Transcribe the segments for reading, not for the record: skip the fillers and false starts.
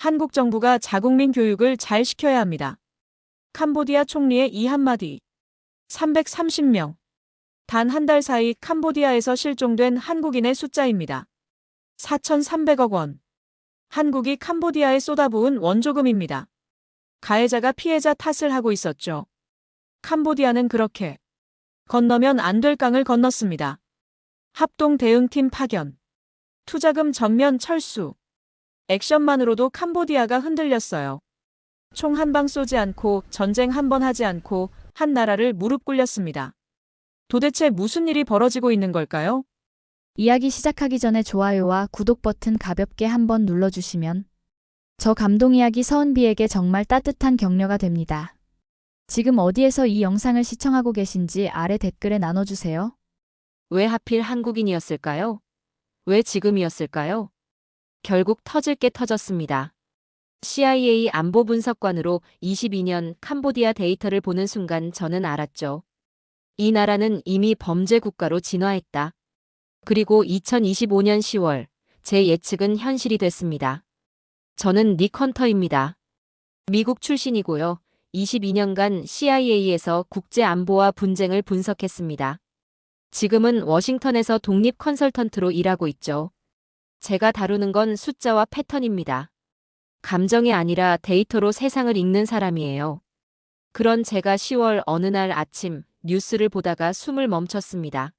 한국 정부가 자국민 교육을 잘 시켜야 합니다. 캄보디아 총리의 이 한마디. 330명. 단 한 달 사이 캄보디아에서 실종된 한국인의 숫자입니다. 4,300억 원. 한국이 캄보디아에 쏟아부은 원조금입니다. 가해자가 피해자 탓을 하고 있었죠. 캄보디아는 그렇게 건너면 안 될 강을 건넜습니다. 합동 대응팀 파견. 투자금 전면 철수. 액션만으로도 캄보디아가 흔들렸어요. 총 한 방 쏘지 않고 전쟁 한 번 하지 않고 한 나라를 무릎 꿇렸습니다. 도대체 무슨 일이 벌어지고 있는 걸까요? 이야기 시작하기 전에 좋아요와 구독 버튼 가볍게 한번 눌러주시면 저 감동 이야기 서은비에게 정말 따뜻한 격려가 됩니다. 지금 어디에서 이 영상을 시청하고 계신지 아래 댓글에 나눠주세요. 왜 하필 한국인이었을까요? 왜 지금이었을까요? 결국 터질 게 터졌습니다. CIA 안보분석관으로 22년 캄보디아 데이터를 보는 순간 저는 알았죠. 이 나라는 이미 범죄 국가로 진화했다. 그리고 2025년 10월, 제 예측은 현실이 됐습니다. 저는 닉 헌터입니다. 미국 출신이고요. 22년간 CIA에서 국제 안보와 분쟁을 분석했습니다. 지금은 워싱턴에서 독립 컨설턴트로 일하고 있죠. 제가 다루는 건 숫자와 패턴입니다. 감정이 아니라 데이터로 세상을 읽는 사람이에요. 그런 제가 10월 어느 날 아침 뉴스를 보다가 숨을 멈췄습니다.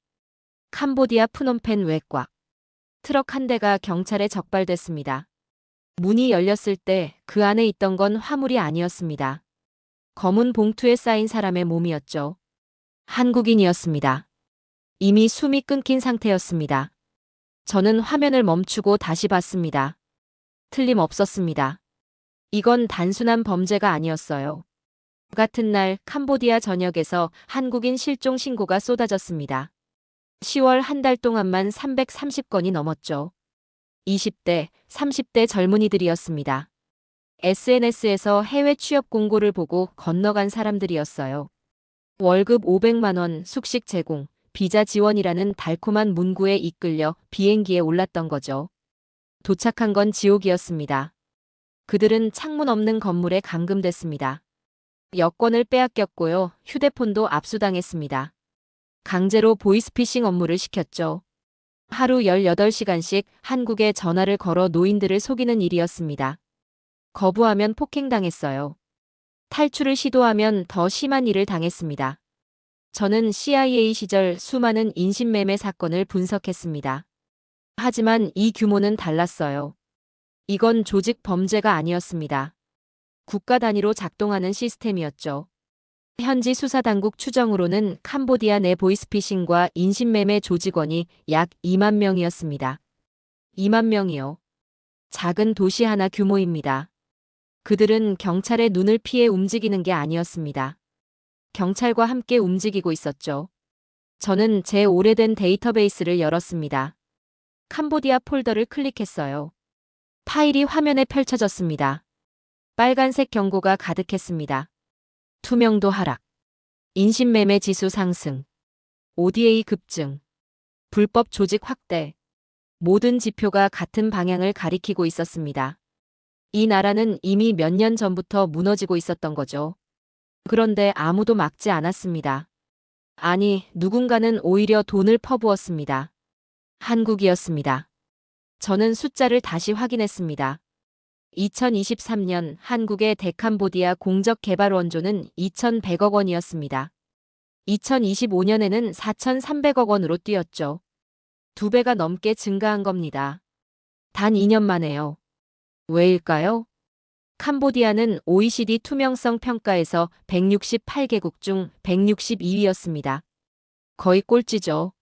캄보디아 프놈펜 외곽. 트럭 한 대가 경찰에 적발됐습니다. 문이 열렸을 때 그 안에 있던 건 화물이 아니었습니다. 검은 봉투에 쌓인 사람의 몸이었죠. 한국인이었습니다. 이미 숨이 끊긴 상태였습니다. 저는 화면을 멈추고 다시 봤습니다. 틀림없었습니다. 이건 단순한 범죄가 아니었어요. 같은 날 캄보디아 전역에서 한국인 실종 신고가 쏟아졌습니다. 10월 한 달 동안만 330건이 넘었죠. 20대, 30대 젊은이들이었습니다. SNS에서 해외 취업 공고를 보고 건너간 사람들이었어요. 월급 500만 원, 숙식 제공, 비자 지원이라는 달콤한 문구에 이끌려 비행기에 올랐던 거죠. 도착한 건 지옥이었습니다. 그들은 창문 없는 건물에 감금됐습니다. 여권을 빼앗겼고요. 휴대폰도 압수당했습니다. 강제로 보이스피싱 업무를 시켰죠. 하루 18시간씩 한국에 전화를 걸어 노인들을 속이는 일이었습니다. 거부하면 폭행당했어요. 탈출을 시도하면 더 심한 일을 당했습니다. 저는 CIA 시절 수많은 인신매매 사건을 분석했습니다. 하지만 이 규모는 달랐어요. 이건 조직 범죄가 아니었습니다. 국가 단위로 작동하는 시스템이었죠. 현지 수사당국 추정으로는 캄보디아 내 보이스피싱과 인신매매 조직원이 약 2만 명이었습니다. 2만 명이요. 작은 도시 하나 규모입니다. 그들은 경찰의 눈을 피해 움직이는 게 아니었습니다. 경찰과 함께 움직이고 있었죠. 저는 제 오래된 데이터베이스를 열었습니다. 캄보디아 폴더를 클릭했어요. 파일이 화면에 펼쳐졌습니다. 빨간색 경고가 가득했습니다. 투명도 하락, 인신매매 지수 상승, ODA 급증, 불법 조직 확대. 모든 지표가 같은 방향을 가리키고 있었습니다. 이 나라는 이미 몇 년 전부터 무너지고 있었던 거죠. 그런데 아무도 막지 않았습니다. 아니, 누군가는 오히려 돈을 퍼부었습니다. 한국이었습니다. 저는 숫자를 다시 확인했습니다. 2023년 한국의 데캄보디아 공적 개발 원조는 2,100억 원이었습니다. 2025년에는 4,300억 원으로 뛰었죠. 2배가 넘게 증가한 겁니다. 단 2년 만에요. 왜일까요? 캄보디아는 OECD 투명성 평가에서 168개국 중 162위였습니다. 거의 꼴찌죠.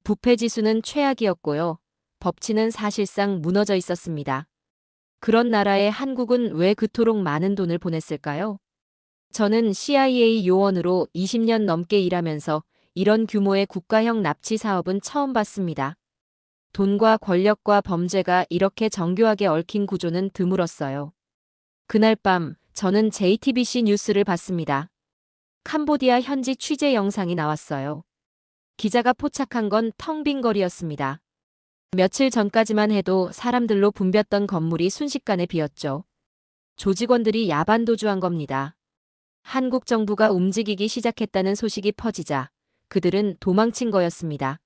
부패 지수는 최악이었고요. 법치는 사실상 무너져 있었습니다. 그런 나라에 한국은 왜 그토록 많은 돈을 보냈을까요? 저는 CIA 요원으로 20년 넘게 일하면서 이런 규모의 국가형 납치 사업은 처음 봤습니다. 돈과 권력과 범죄가 이렇게 정교하게 얽힌 구조는 드물었어요. 그날 밤 저는 JTBC 뉴스를 봤습니다. 캄보디아 현지 취재 영상이 나왔어요. 기자가 포착한 건 텅 빈 거리였습니다. 며칠 전까지만 해도 사람들로 붐볐던 건물이 순식간에 비었죠. 조직원들이 야반도주한 겁니다. 한국 정부가 움직이기 시작했다는 소식이 퍼지자 그들은 도망친 거였습니다.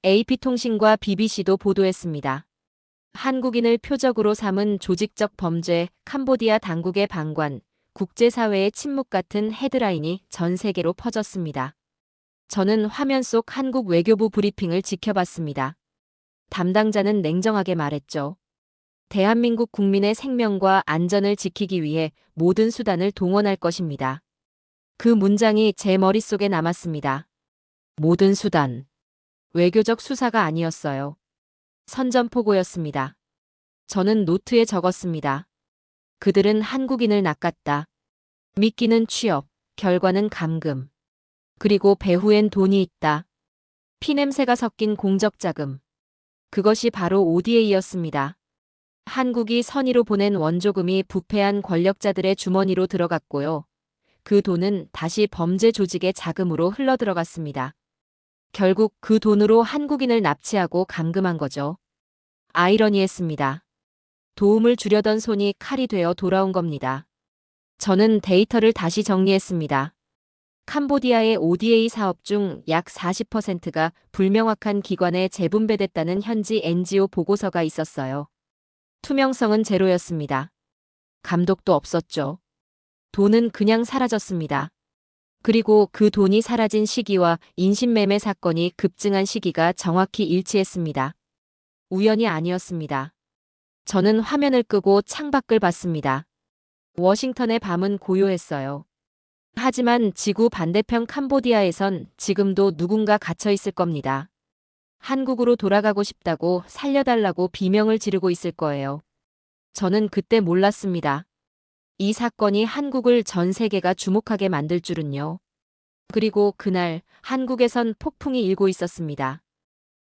AP통신과 BBC도 보도했습니다. 한국인을 표적으로 삼은 조직적 범죄, 캄보디아 당국의 방관, 국제사회의 침묵 같은 헤드라인이 전 세계로 퍼졌습니다. 저는 화면 속 한국 외교부 브리핑을 지켜봤습니다. 담당자는 냉정하게 말했죠. 대한민국 국민의 생명과 안전을 지키기 위해 모든 수단을 동원할 것입니다. 그 문장이 제 머릿속에 남았습니다. 모든 수단. 외교적 수사가 아니었어요. 선전포고였습니다. 저는 노트에 적었습니다. 그들은 한국인을 낚았다. 미끼는 취업, 결과는 감금. 그리고 배후엔 돈이 있다. 피냄새가 섞인 공적자금. 그것이 바로 ODA였습니다. 한국이 선의로 보낸 원조금이 부패한 권력자들의 주머니로 들어갔고요. 그 돈은 다시 범죄 조직의 자금으로 흘러들어갔습니다. 결국 그 돈으로 한국인을 납치하고 감금한 거죠. 아이러니했습니다. 도움을 주려던 손이 칼이 되어 돌아온 겁니다. 저는 데이터를 다시 정리했습니다. 캄보디아의 ODA 사업 중 약 40%가 불명확한 기관에 재분배됐다는 현지 NGO 보고서가 있었어요. 투명성은 제로였습니다. 감독도 없었죠. 돈은 그냥 사라졌습니다. 그리고 그 돈이 사라진 시기와 인신매매 사건이 급증한 시기가 정확히 일치했습니다. 우연이 아니었습니다. 저는 화면을 끄고 창밖을 봤습니다. 워싱턴의 밤은 고요했어요. 하지만 지구 반대편 캄보디아에선 지금도 누군가 갇혀 있을 겁니다. 한국으로 돌아가고 싶다고 살려달라고 비명을 지르고 있을 거예요. 저는 그때 몰랐습니다. 이 사건이 한국을 전 세계가 주목하게 만들 줄은요. 그리고 그날 한국에선 폭풍이 일고 있었습니다.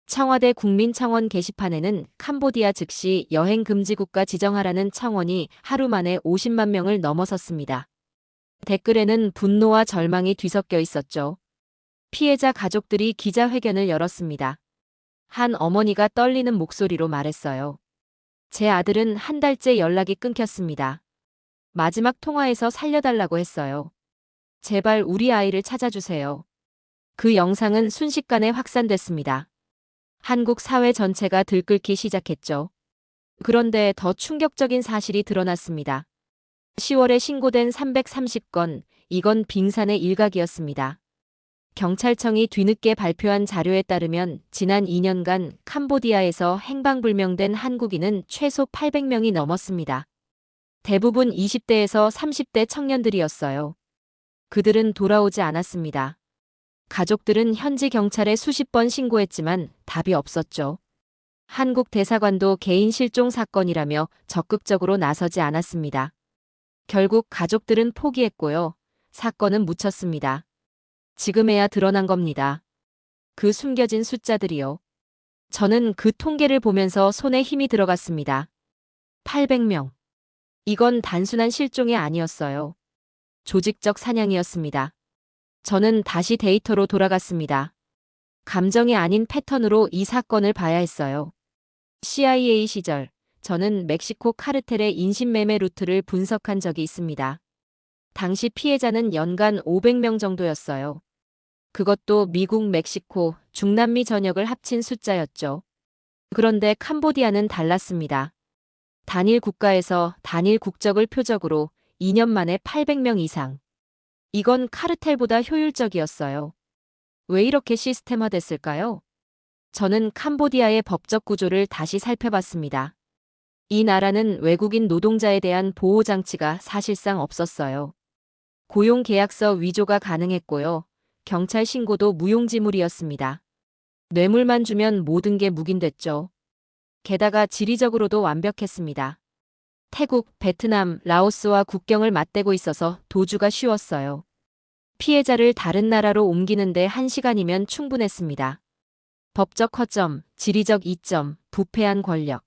청와대 국민청원 게시판에는 캄보디아 즉시 여행 금지 국가 지정하라는 청원이 하루 만에 50만 명을 넘어섰습니다. 댓글에는 분노와 절망이 뒤섞여 있었죠. 피해자 가족들이 기자회견을 열었습니다. 한 어머니가 떨리는 목소리로 말했어요. 제 아들은 한 달째 연락이 끊겼습니다. 마지막 통화에서 살려달라고 했어요. 제발 우리 아이를 찾아주세요. 그 영상은 순식간에 확산됐습니다. 한국 사회 전체가 들끓기 시작했죠. 그런데 더 충격적인 사실이 드러났습니다. 10월에 신고된 330건, 이건 빙산의 일각이었습니다. 경찰청이 뒤늦게 발표한 자료에 따르면 지난 2년간 캄보디아에서 행방불명된 한국인은 최소 800명이 넘었습니다. 대부분 20대에서 30대 청년들이었어요. 그들은 돌아오지 않았습니다. 가족들은 현지 경찰에 수십 번 신고했지만 답이 없었죠. 한국 대사관도 개인 실종 사건이라며 적극적으로 나서지 않았습니다. 결국 가족들은 포기했고요. 사건은 묻혔습니다. 지금에야 드러난 겁니다. 그 숨겨진 숫자들이요. 저는 그 통계를 보면서 손에 힘이 들어갔습니다. 800명. 이건 단순한 실종이 아니었어요. 조직적 사냥이었습니다. 저는 다시 데이터로 돌아갔습니다. 감정이 아닌 패턴으로 이 사건을 봐야 했어요. CIA 시절, 저는 멕시코 카르텔의 인신매매 루트를 분석한 적이 있습니다. 당시 피해자는 연간 500명 정도였어요. 그것도 미국, 멕시코, 중남미 전역을 합친 숫자였죠. 그런데 캄보디아는 달랐습니다. 단일 국가에서 단일 국적을 표적으로 2년 만에 800명 이상. 이건 카르텔보다 효율적이었어요. 왜 이렇게 시스템화됐을까요? 저는 캄보디아의 법적 구조를 다시 살펴봤습니다. 이 나라는 외국인 노동자에 대한 보호장치가 사실상 없었어요. 고용계약서 위조가 가능했고요. 경찰 신고도 무용지물이었습니다. 뇌물만 주면 모든 게 묵인됐죠. 게다가 지리적으로도 완벽했습니다. 태국, 베트남, 라오스와 국경을 맞대고 있어서 도주가 쉬웠어요. 피해자를 다른 나라로 옮기는데 1시간이면 충분했습니다. 법적 허점, 지리적 이점, 부패한 권력.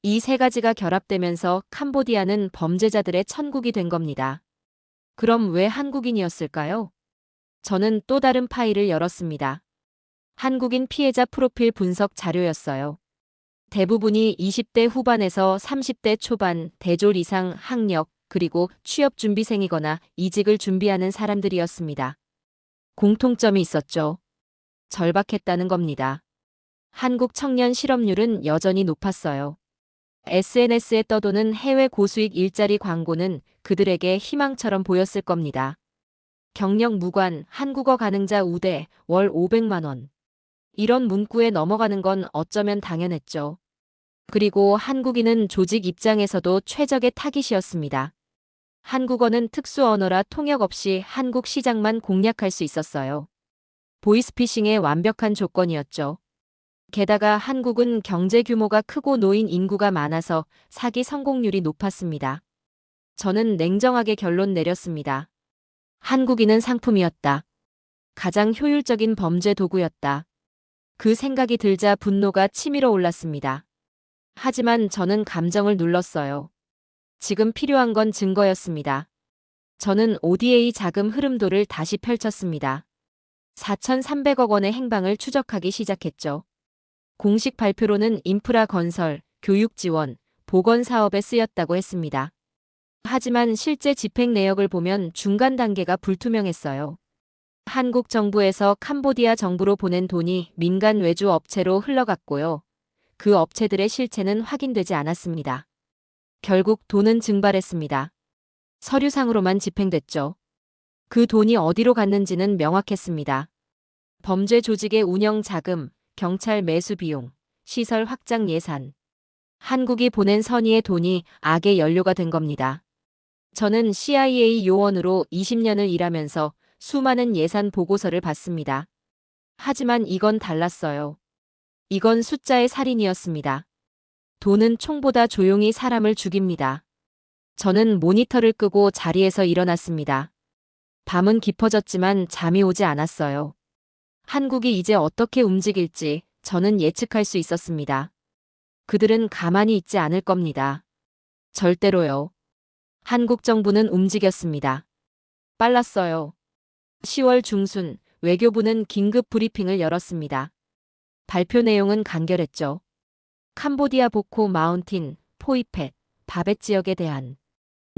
이 세 가지가 결합되면서 캄보디아는 범죄자들의 천국이 된 겁니다. 그럼 왜 한국인이었을까요? 저는 또 다른 파일을 열었습니다. 한국인 피해자 프로필 분석 자료였어요. 대부분이 20대 후반에서 30대 초반, 대졸 이상 학력, 그리고 취업 준비생이거나 이직을 준비하는 사람들이었습니다. 공통점이 있었죠. 절박했다는 겁니다. 한국 청년 실업률은 여전히 높았어요. SNS에 떠도는 해외 고수익 일자리 광고는 그들에게 희망처럼 보였을 겁니다. 경력 무관, 한국어 가능자 우대, 월 500만 원. 이런 문구에 넘어가는 건 어쩌면 당연했죠. 그리고 한국인은 조직 입장에서도 최적의 타깃이었습니다. 한국어는 특수 언어라 통역 없이 한국 시장만 공략할 수 있었어요. 보이스피싱의 완벽한 조건이었죠. 게다가 한국은 경제 규모가 크고 노인 인구가 많아서 사기 성공률이 높았습니다. 저는 냉정하게 결론 내렸습니다. 한국인은 상품이었다. 가장 효율적인 범죄 도구였다. 그 생각이 들자 분노가 치밀어 올랐습니다. 하지만 저는 감정을 눌렀어요. 지금 필요한 건 증거였습니다. 저는 ODA 자금 흐름도를 다시 펼쳤습니다. 4,300억 원의 행방을 추적하기 시작했죠. 공식 발표로는 인프라 건설, 교육 지원, 보건 사업에 쓰였다고 했습니다. 하지만 실제 집행 내역을 보면 중간 단계가 불투명했어요. 한국 정부에서 캄보디아 정부로 보낸 돈이 민간 외주 업체로 흘러갔고요. 그 업체들의 실체는 확인되지 않았습니다. 결국 돈은 증발했습니다. 서류상으로만 집행됐죠. 그 돈이 어디로 갔는지는 명확했습니다. 범죄 조직의 운영 자금, 경찰 매수 비용, 시설 확장 예산. 한국이 보낸 선의의 돈이 악의 연료가 된 겁니다. 저는 CIA 요원으로 20년을 일하면서 수많은 예산 보고서를 봤습니다. 하지만 이건 달랐어요. 이건 숫자의 살인이었습니다. 돈은 총보다 조용히 사람을 죽입니다. 저는 모니터를 끄고 자리에서 일어났습니다. 밤은 깊어졌지만 잠이 오지 않았어요. 한국이 이제 어떻게 움직일지 저는 예측할 수 있었습니다. 그들은 가만히 있지 않을 겁니다. 절대로요. 한국 정부는 움직였습니다. 빨랐어요. 10월 중순 외교부는 긴급 브리핑을 열었습니다. 발표 내용은 간결했죠. 캄보디아 보코 마운틴, 포이펫, 바벳 지역에 대한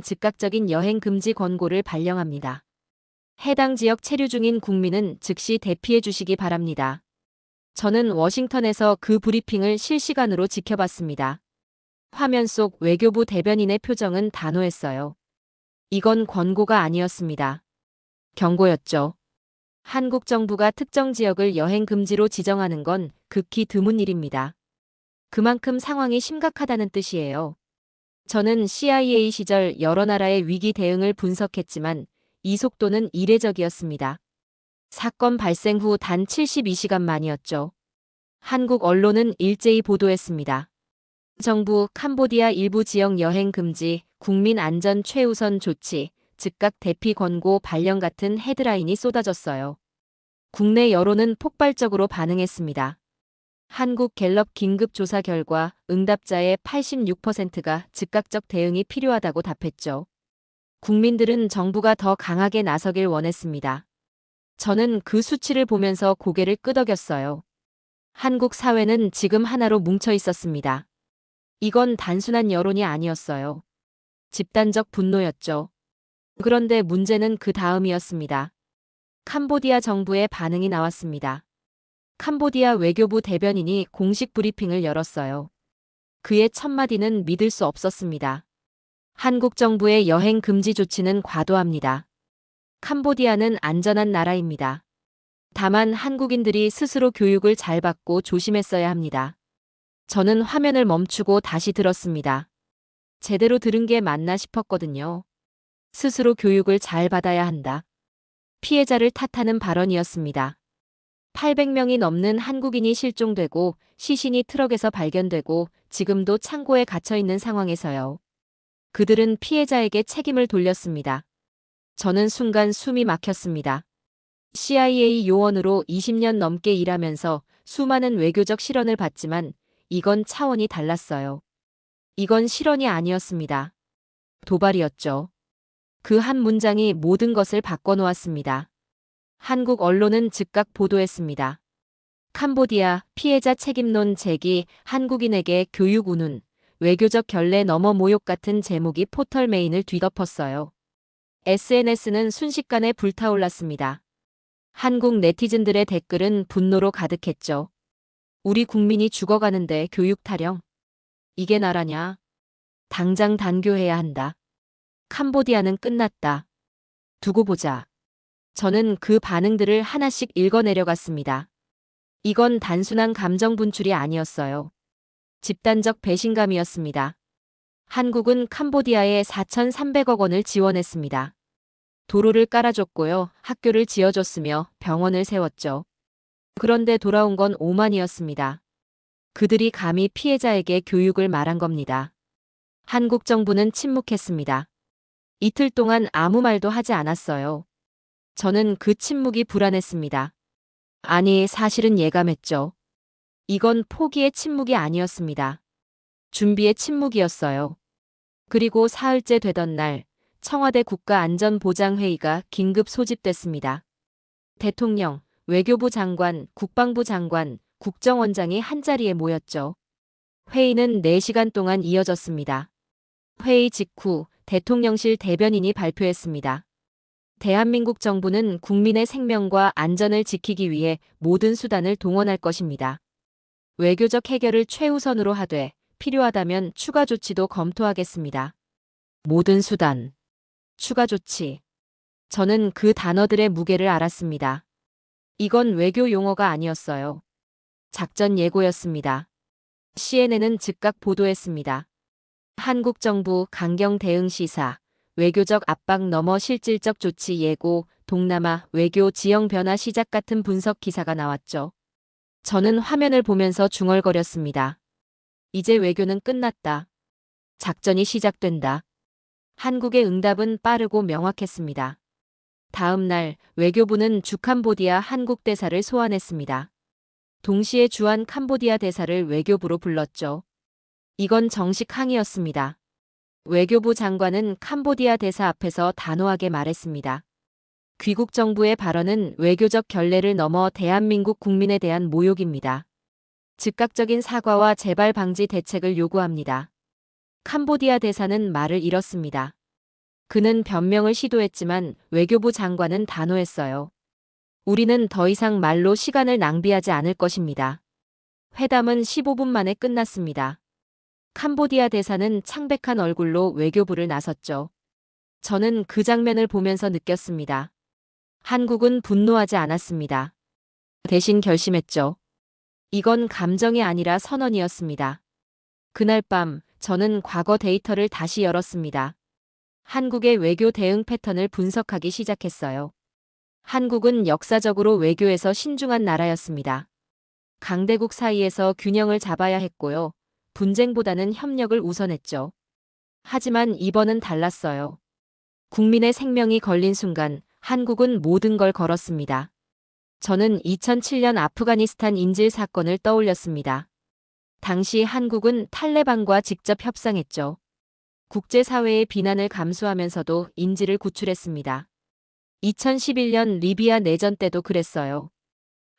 즉각적인 여행 금지 권고를 발령합니다. 해당 지역 체류 중인 국민은 즉시 대피해 주시기 바랍니다. 저는 워싱턴에서 그 브리핑을 실시간으로 지켜봤습니다. 화면 속 외교부 대변인의 표정은 단호했어요. 이건 권고가 아니었습니다. 경고였죠. 한국 정부가 특정 지역을 여행 금지로 지정하는 건 극히 드문 일입니다. 그만큼 상황이 심각하다는 뜻이에요. 저는 CIA 시절 여러 나라의 위기 대응을 분석했지만 이 속도는 이례적이었습니다. 사건 발생 후 단 72시간 만이었죠. 한국 언론은 일제히 보도했습니다. 정부 캄보디아 일부 지역 여행 금지, 국민 안전 최우선 조치, 즉각 대피 권고 발령 같은 헤드라인이 쏟아졌어요. 국내 여론은 폭발적으로 반응했습니다. 한국 갤럽 긴급 조사 결과 응답자의 86%가 즉각적 대응이 필요하다고 답했죠. 국민들은 정부가 더 강하게 나서길 원했습니다. 저는 그 수치를 보면서 고개를 끄덕였어요. 한국 사회는 지금 하나로 뭉쳐 있었습니다. 이건 단순한 여론이 아니었어요. 집단적 분노였죠. 그런데 문제는 그 다음이었습니다. 캄보디아 정부의 반응이 나왔습니다. 캄보디아 외교부 대변인이 공식 브리핑을 열었어요. 그의 첫마디는 믿을 수 없었습니다. 한국 정부의 여행 금지 조치는 과도합니다. 캄보디아는 안전한 나라입니다. 다만 한국인들이 스스로 교육을 잘 받고 조심했어야 합니다. 저는 화면을 멈추고 다시 들었습니다. 제대로 들은 게 맞나 싶었거든요. 스스로 교육을 잘 받아야 한다. 피해자를 탓하는 발언이었습니다. 800명이 넘는 한국인이 실종되고 시신이 트럭에서 발견되고 지금도 창고에 갇혀 있는 상황에서요. 그들은 피해자에게 책임을 돌렸습니다. 저는 순간 숨이 막혔습니다. CIA 요원으로 20년 넘게 일하면서 수많은 외교적 실언을 봤지만 이건 차원이 달랐어요. 이건 실언이 아니었습니다. 도발이었죠. 그 한 문장이 모든 것을 바꿔놓았습니다. 한국 언론은 즉각 보도했습니다. 캄보디아 피해자 책임론 제기, 한국인에게 교육 운운, 외교적 결례 넘어 모욕 같은 제목이 포털 메인을 뒤덮었어요. SNS는 순식간에 불타올랐습니다. 한국 네티즌들의 댓글은 분노로 가득했죠. 우리 국민이 죽어가는데 교육 타령? 이게 나라냐? 당장 단교해야 한다. 캄보디아는 끝났다. 두고 보자. 저는 그 반응들을 하나씩 읽어내려갔습니다. 이건 단순한 감정 분출이 아니었어요. 집단적 배신감이었습니다. 한국은 캄보디아에 4,300억 원을 지원했습니다. 도로를 깔아줬고요. 학교를 지어줬으며 병원을 세웠죠. 그런데 돌아온 건 오만이었습니다. 그들이 감히 피해자에게 교육을 말한 겁니다. 한국 정부는 침묵했습니다. 이틀 동안 아무 말도 하지 않았어요. 저는 그 침묵이 불안했습니다. 아니, 사실은 예감했죠. 이건 포기의 침묵이 아니었습니다. 준비의 침묵이었어요. 그리고 사흘째 되던 날, 청와대 국가안전보장회의가 긴급 소집됐습니다. 대통령, 외교부 장관, 국방부 장관, 국정원장이 한자리에 모였죠. 회의는 4시간 동안 이어졌습니다. 회의 직후 대통령실 대변인이 발표했습니다. 대한민국 정부는 국민의 생명과 안전을 지키기 위해 모든 수단을 동원할 것입니다. 외교적 해결을 최우선으로 하되 필요하다면 추가 조치도 검토하겠습니다. 모든 수단, 추가 조치. 저는 그 단어들의 무게를 알았습니다. 이건 외교 용어가 아니었어요. 작전 예고였습니다. CNN은 즉각 보도했습니다. 한국 정부 강경 대응 시사, 외교적 압박 넘어 실질적 조치 예고, 동남아 외교 지형 변화 시작 같은 분석 기사가 나왔죠. 저는 화면을 보면서 중얼거렸습니다. 이제 외교는 끝났다. 작전이 시작된다. 한국의 응답은 빠르고 명확했습니다. 다음 날 외교부는 주캄보디아 한국 대사를 소환했습니다. 동시에 주한 캄보디아 대사를 외교부로 불렀죠. 이건 정식 항의였습니다. 외교부 장관은 캄보디아 대사 앞에서 단호하게 말했습니다. 귀국 정부의 발언은 외교적 결례를 넘어 대한민국 국민에 대한 모욕입니다. 즉각적인 사과와 재발 방지 대책을 요구합니다. 캄보디아 대사는 말을 잃었습니다. 그는 변명을 시도했지만 외교부 장관은 단호했어요. 우리는 더 이상 말로 시간을 낭비하지 않을 것입니다. 회담은 15분 만에 끝났습니다. 캄보디아 대사는 창백한 얼굴로 외교부를 나섰죠. 저는 그 장면을 보면서 느꼈습니다. 한국은 분노하지 않았습니다. 대신 결심했죠. 이건 감정이 아니라 선언이었습니다. 그날 밤 저는 과거 데이터를 다시 열었습니다. 한국의 외교 대응 패턴을 분석하기 시작했어요. 한국은 역사적으로 외교에서 신중한 나라였습니다. 강대국 사이에서 균형을 잡아야 했고요. 분쟁보다는 협력을 우선했죠. 하지만 이번은 달랐어요. 국민의 생명이 걸린 순간 한국은 모든 걸 걸었습니다. 저는 2007년 아프가니스탄 인질 사건을 떠올렸습니다. 당시 한국은 탈레반과 직접 협상했죠. 국제사회의 비난을 감수하면서도 인질을 구출했습니다. 2011년 리비아 내전 때도 그랬어요.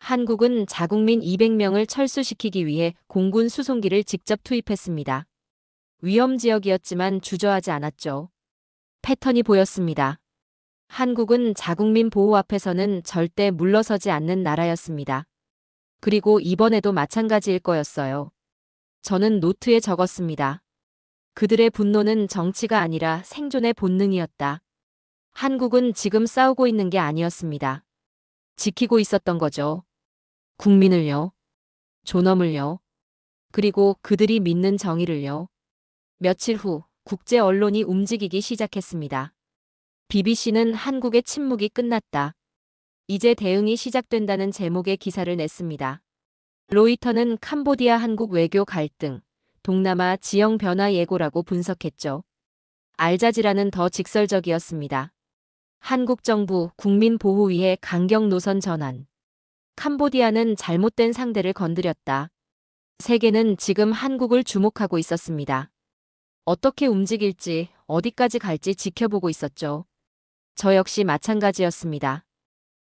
한국은 자국민 200명을 철수시키기 위해 공군 수송기를 직접 투입했습니다. 위험 지역이었지만 주저하지 않았죠. 패턴이 보였습니다. 한국은 자국민 보호 앞에서는 절대 물러서지 않는 나라였습니다. 그리고 이번에도 마찬가지일 거였어요. 저는 노트에 적었습니다. 그들의 분노는 정치가 아니라 생존의 본능이었다. 한국은 지금 싸우고 있는 게 아니었습니다. 지키고 있었던 거죠. 국민을요. 존엄을요. 그리고 그들이 믿는 정의를요. 며칠 후 국제 언론이 움직이기 시작했습니다. BBC는 한국의 침묵이 끝났다. 이제 대응이 시작된다는 제목의 기사를 냈습니다. 로이터는 캄보디아 한국 외교 갈등, 동남아 지형 변화 예고라고 분석했죠. 알자지라는 더 직설적이었습니다. 한국 정부 국민보호위의 강경 노선 전환. 캄보디아는 잘못된 상대를 건드렸다. 세계는 지금 한국을 주목하고 있었습니다. 어떻게 움직일지, 어디까지 갈지 지켜보고 있었죠. 저 역시 마찬가지였습니다.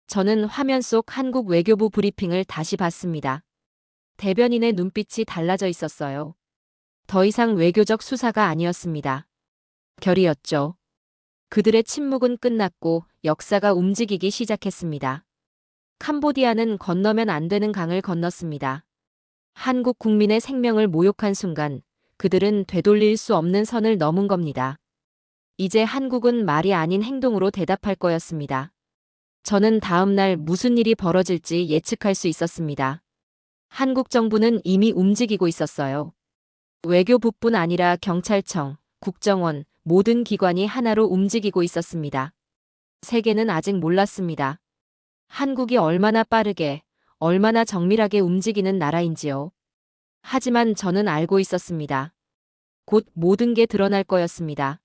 저는 화면 속 한국 외교부 브리핑을 다시 봤습니다. 대변인의 눈빛이 달라져 있었어요. 더 이상 외교적 수사가 아니었습니다. 결이었죠. 그들의 침묵은 끝났고 역사가 움직이기 시작했습니다. 캄보디아는 건너면 안 되는 강을 건넜습니다. 한국 국민의 생명을 모욕한 순간 그들은 되돌릴 수 없는 선을 넘은 겁니다. 이제 한국은 말이 아닌 행동으로 대답할 거였습니다. 저는 다음 날 무슨 일이 벌어질지 예측할 수 있었습니다. 한국 정부는 이미 움직이고 있었어요. 외교부뿐 아니라 경찰청, 국정원, 모든 기관이 하나로 움직이고 있었습니다. 세계는 아직 몰랐습니다. 한국이 얼마나 빠르게, 얼마나 정밀하게 움직이는 나라인지요. 하지만 저는 알고 있었습니다. 곧 모든 게 드러날 거였습니다.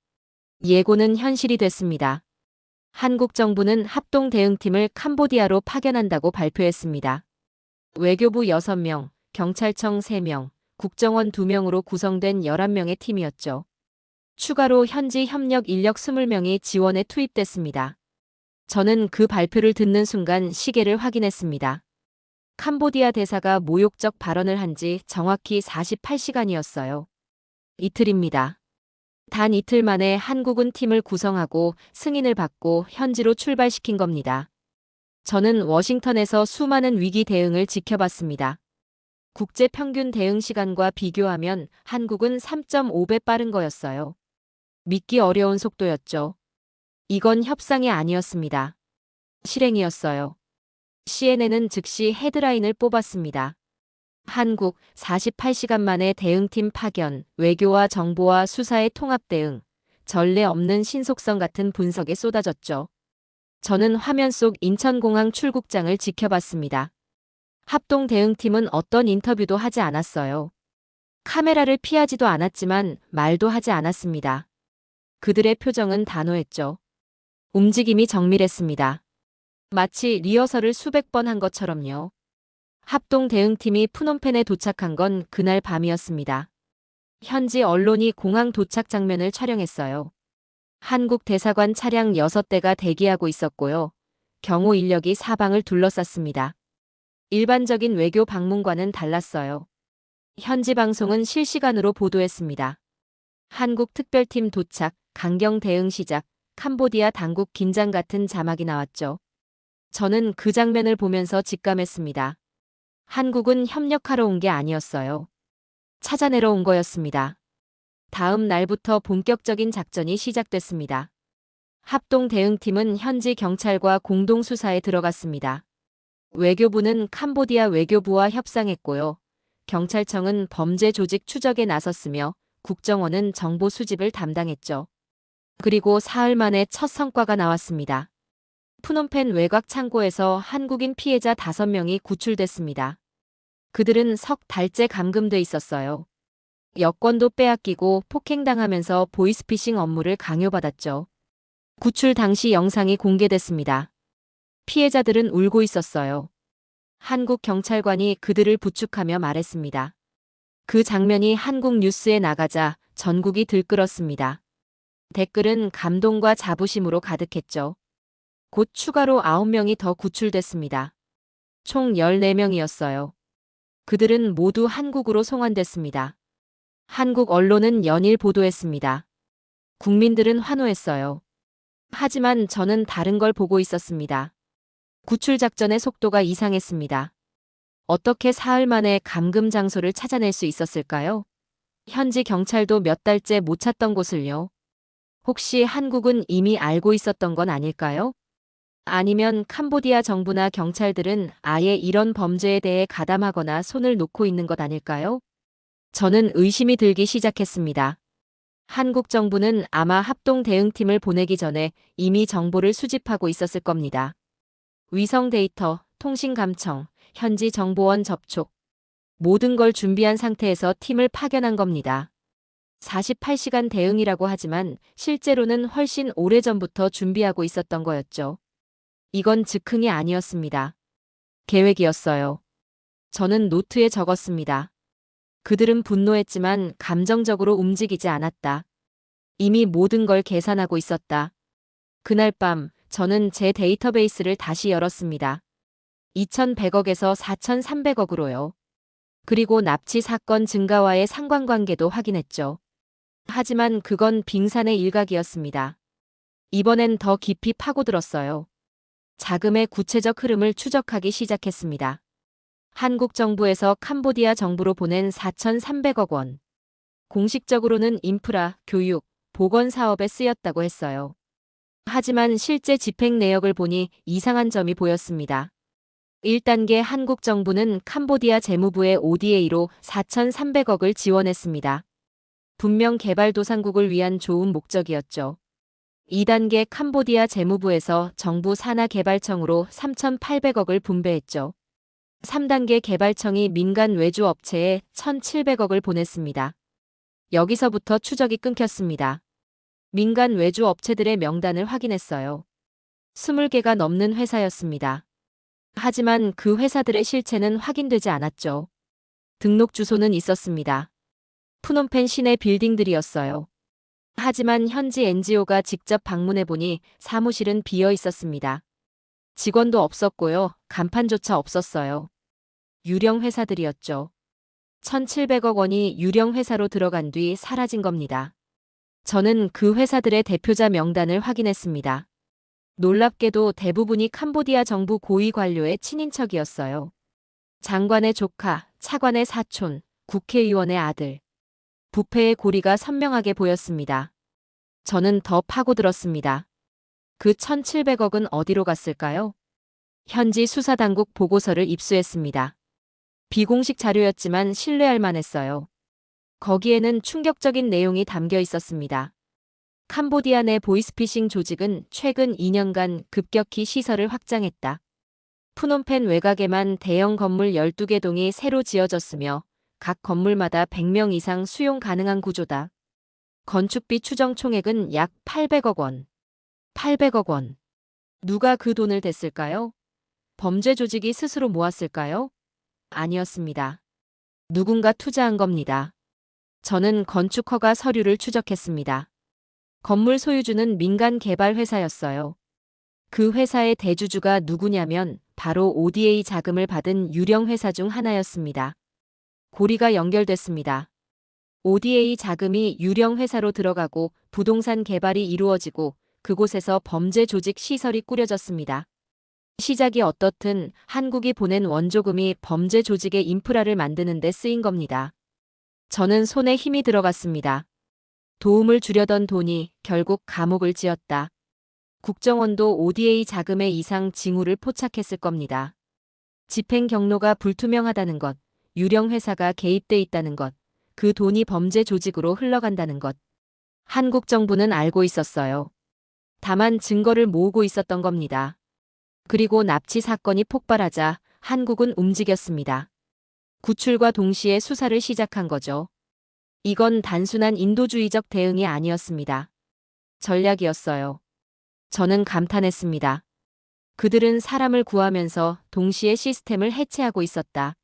예고는 현실이 됐습니다. 한국 정부는 합동 대응팀을 캄보디아로 파견한다고 발표했습니다. 외교부 6명, 경찰청 3명, 국정원 2명으로 구성된 11명의 팀이었죠. 추가로 현지 협력 인력 20명이 지원에 투입됐습니다. 저는 그 발표를 듣는 순간 시계를 확인했습니다. 캄보디아 대사가 모욕적 발언을 한 지 정확히 48시간이었어요. 이틀입니다. 단 이틀 만에 한국은 팀을 구성하고 승인을 받고 현지로 출발시킨 겁니다. 저는 워싱턴에서 수많은 위기 대응을 지켜봤습니다. 국제 평균 대응 시간과 비교하면 한국은 3.5배 빠른 거였어요. 믿기 어려운 속도였죠. 이건 협상이 아니었습니다. 실행이었어요. CNN은 즉시 헤드라인을 뽑았습니다. 한국 48시간 만에 대응팀 파견, 외교와 정보와 수사의 통합 대응, 전례 없는 신속성 같은 분석에 쏟아졌죠. 저는 화면 속 인천공항 출국장을 지켜봤습니다. 합동 대응팀은 어떤 인터뷰도 하지 않았어요. 카메라를 피하지도 않았지만 말도 하지 않았습니다. 그들의 표정은 단호했죠. 움직임이 정밀했습니다. 마치 리허설을 수백 번 한 것처럼요. 합동 대응팀이 푸놈펜에 도착한 건 그날 밤이었습니다. 현지 언론이 공항 도착 장면을 촬영했어요. 한국 대사관 차량 6대가 대기하고 있었고요. 경호 인력이 사방을 둘러쌌습니다. 일반적인 외교 방문과는 달랐어요. 현지 방송은 실시간으로 보도했습니다. 한국 특별팀 도착, 강경 대응 시작, 캄보디아 당국 긴장 같은 자막이 나왔죠. 저는 그 장면을 보면서 직감했습니다. 한국은 협력하러 온 게 아니었어요. 찾아내러 온 거였습니다. 다음 날부터 본격적인 작전이 시작됐습니다. 합동 대응팀은 현지 경찰과 공동 수사에 들어갔습니다. 외교부는 캄보디아 외교부와 협상했고요. 경찰청은 범죄 조직 추적에 나섰으며 국정원은 정보 수집을 담당했죠. 그리고 사흘 만에 첫 성과가 나왔습니다. 푸놈펜 외곽 창고에서 한국인 피해자 5명이 구출됐습니다. 그들은 석 달째 감금돼 있었어요. 여권도 빼앗기고 폭행당하면서 보이스피싱 업무를 강요받았죠. 구출 당시 영상이 공개됐습니다. 피해자들은 울고 있었어요. 한국 경찰관이 그들을 부축하며 말했습니다. 그 장면이 한국 뉴스에 나가자 전국이 들끓었습니다. 댓글은 감동과 자부심으로 가득했죠. 곧 추가로 9명이 더 구출됐습니다. 총 14명이었어요. 그들은 모두 한국으로 송환됐습니다. 한국 언론은 연일 보도했습니다. 국민들은 환호했어요. 하지만 저는 다른 걸 보고 있었습니다. 구출 작전의 속도가 이상했습니다. 어떻게 사흘 만에 감금 장소를 찾아낼 수 있었을까요? 현지 경찰도 몇 달째 못 찾던 곳을요. 혹시 한국은 이미 알고 있었던 건 아닐까요? 아니면 캄보디아 정부나 경찰들은 아예 이런 범죄에 대해 가담하거나 손을 놓고 있는 것 아닐까요? 저는 의심이 들기 시작했습니다. 한국 정부는 아마 합동 대응팀을 보내기 전에 이미 정보를 수집하고 있었을 겁니다. 위성 데이터, 통신 감청, 현지 정보원 접촉, 모든 걸 준비한 상태에서 팀을 파견한 겁니다. 48시간 대응이라고 하지만 실제로는 훨씬 오래전부터 준비하고 있었던 거였죠. 이건 즉흥이 아니었습니다. 계획이었어요. 저는 노트에 적었습니다. 그들은 분노했지만 감정적으로 움직이지 않았다. 이미 모든 걸 계산하고 있었다. 그날 밤 저는 제 데이터베이스를 다시 열었습니다. 2,100억에서 4,300억으로요. 그리고 납치 사건 증가와의 상관관계도 확인했죠. 하지만 그건 빙산의 일각이었습니다. 이번엔 더 깊이 파고들었어요. 자금의 구체적 흐름을 추적하기 시작했습니다. 한국 정부에서 캄보디아 정부로 보낸 4,300억 원. 공식적으로는 인프라, 교육, 보건 사업에 쓰였다고 했어요. 하지만 실제 집행 내역을 보니 이상한 점이 보였습니다. 1단계 한국 정부는 캄보디아 재무부의 ODA로 4,300억을 지원했습니다. 분명 개발도상국을 위한 좋은 목적이었죠. 2단계 캄보디아 재무부에서 정부 산하개발청으로 3,800억을 분배했죠. 3단계 개발청이 민간 외주 업체에 1,700억을 보냈습니다. 여기서부터 추적이 끊겼습니다. 민간 외주 업체들의 명단을 확인했어요. 20개가 넘는 회사였습니다. 하지만 그 회사들의 실체는 확인되지 않았죠. 등록 주소는 있었습니다. 푸놈펜 시내 빌딩들이었어요. 하지만 현지 NGO가 직접 방문해보니 사무실은 비어 있었습니다. 직원도 없었고요. 간판조차 없었어요. 유령 회사들이었죠. 1,700억 원이 유령 회사로 들어간 뒤 사라진 겁니다. 저는 그 회사들의 대표자 명단을 확인했습니다. 놀랍게도 대부분이 캄보디아 정부 고위 관료의 친인척이었어요. 장관의 조카, 차관의 사촌, 국회의원의 아들. 부패의 고리가 선명하게 보였습니다. 저는 더 파고들었습니다. 그 1,700억은 어디로 갔을까요? 현지 수사당국 보고서를 입수했습니다. 비공식 자료였지만 신뢰할 만했어요. 거기에는 충격적인 내용이 담겨 있었습니다. 캄보디아 내 보이스피싱 조직은 최근 2년간 급격히 시설을 확장했다. 푸놈펜 외곽에만 대형 건물 12개 동이 새로 지어졌으며 각 건물마다 100명 이상 수용 가능한 구조다. 건축비 추정 총액은 약 800억 원. 800억 원. 누가 그 돈을 댔을까요? 범죄 조직이 스스로 모았을까요? 아니었습니다. 누군가 투자한 겁니다. 저는 건축 허가 서류를 추적했습니다. 건물 소유주는 민간 개발 회사였어요. 그 회사의 대주주가 누구냐면 바로 ODA 자금을 받은 유령 회사 중 하나였습니다. 고리가 연결됐습니다. ODA 자금이 유령 회사로 들어가고 부동산 개발이 이루어지고 그곳에서 범죄 조직 시설이 꾸려졌습니다. 시작이 어떻든 한국이 보낸 원조금이 범죄 조직의 인프라를 만드는 데 쓰인 겁니다. 저는 손에 힘이 들어갔습니다. 도움을 주려던 돈이 결국 감옥을 지었다. 국정원도 ODA 자금의 이상 징후를 포착했을 겁니다. 집행 경로가 불투명하다는 것, 유령 회사가 개입돼 있다는 것, 그 돈이 범죄 조직으로 흘러간다는 것. 한국 정부는 알고 있었어요. 다만 증거를 모으고 있었던 겁니다. 그리고 납치 사건이 폭발하자 한국은 움직였습니다. 구출과 동시에 수사를 시작한 거죠. 이건 단순한 인도주의적 대응이 아니었습니다. 전략이었어요. 저는 감탄했습니다. 그들은 사람을 구하면서 동시에 시스템을 해체하고 있었다.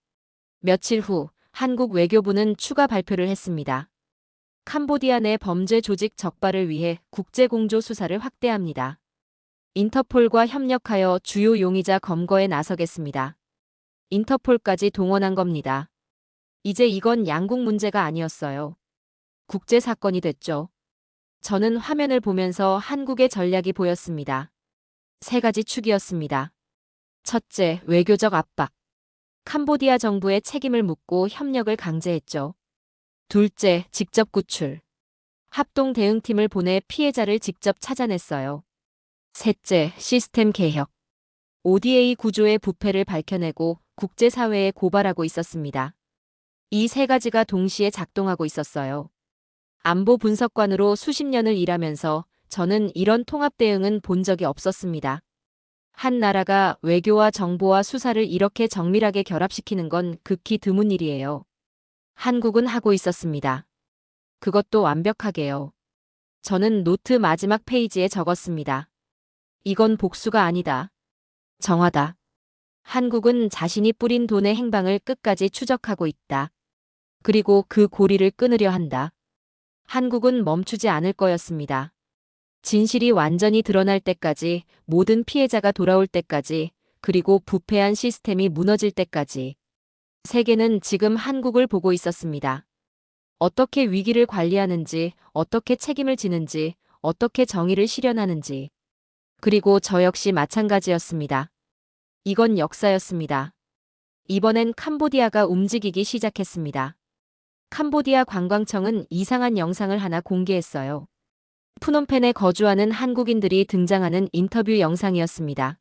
며칠 후 한국 외교부는 추가 발표를 했습니다. 캄보디아 내 범죄 조직 적발을 위해 국제공조 수사를 확대합니다. 인터폴과 협력하여 주요 용의자 검거에 나서겠습니다. 인터폴까지 동원한 겁니다. 이제 이건 양국 문제가 아니었어요. 국제 사건이 됐죠. 저는 화면을 보면서 한국의 전략이 보였습니다. 3가지 축이었습니다. 첫째, 외교적 압박. 캄보디아 정부에 책임을 묻고 협력을 강제했죠. 둘째, 직접 구출. 합동 대응팀을 보내 피해자를 직접 찾아냈어요. 셋째, 시스템 개혁. ODA 구조의 부패를 밝혀내고 국제사회에 고발하고 있었습니다. 이 3가지가 동시에 작동하고 있었어요. 안보 분석관으로 수십 년을 일하면서 저는 이런 통합 대응은 본 적이 없었습니다. 한 나라가 외교와 정보와 수사를 이렇게 정밀하게 결합시키는 건 극히 드문 일이에요. 한국은 하고 있었습니다. 그것도 완벽하게요. 저는 노트 마지막 페이지에 적었습니다. 이건 복수가 아니다. 정화다. 한국은 자신이 뿌린 돈의 행방을 끝까지 추적하고 있다. 그리고 그 고리를 끊으려 한다. 한국은 멈추지 않을 거였습니다. 진실이 완전히 드러날 때까지, 모든 피해자가 돌아올 때까지, 그리고 부패한 시스템이 무너질 때까지. 세계는 지금 한국을 보고 있었습니다. 어떻게 위기를 관리하는지, 어떻게 책임을 지는지, 어떻게 정의를 실현하는지. 그리고 저 역시 마찬가지였습니다. 이건 역사였습니다. 이번엔 캄보디아가 움직이기 시작했습니다. 캄보디아 관광청은 이상한 영상을 하나 공개했어요. 푸놈펜에 거주하는 한국인들이 등장하는 인터뷰 영상이었습니다.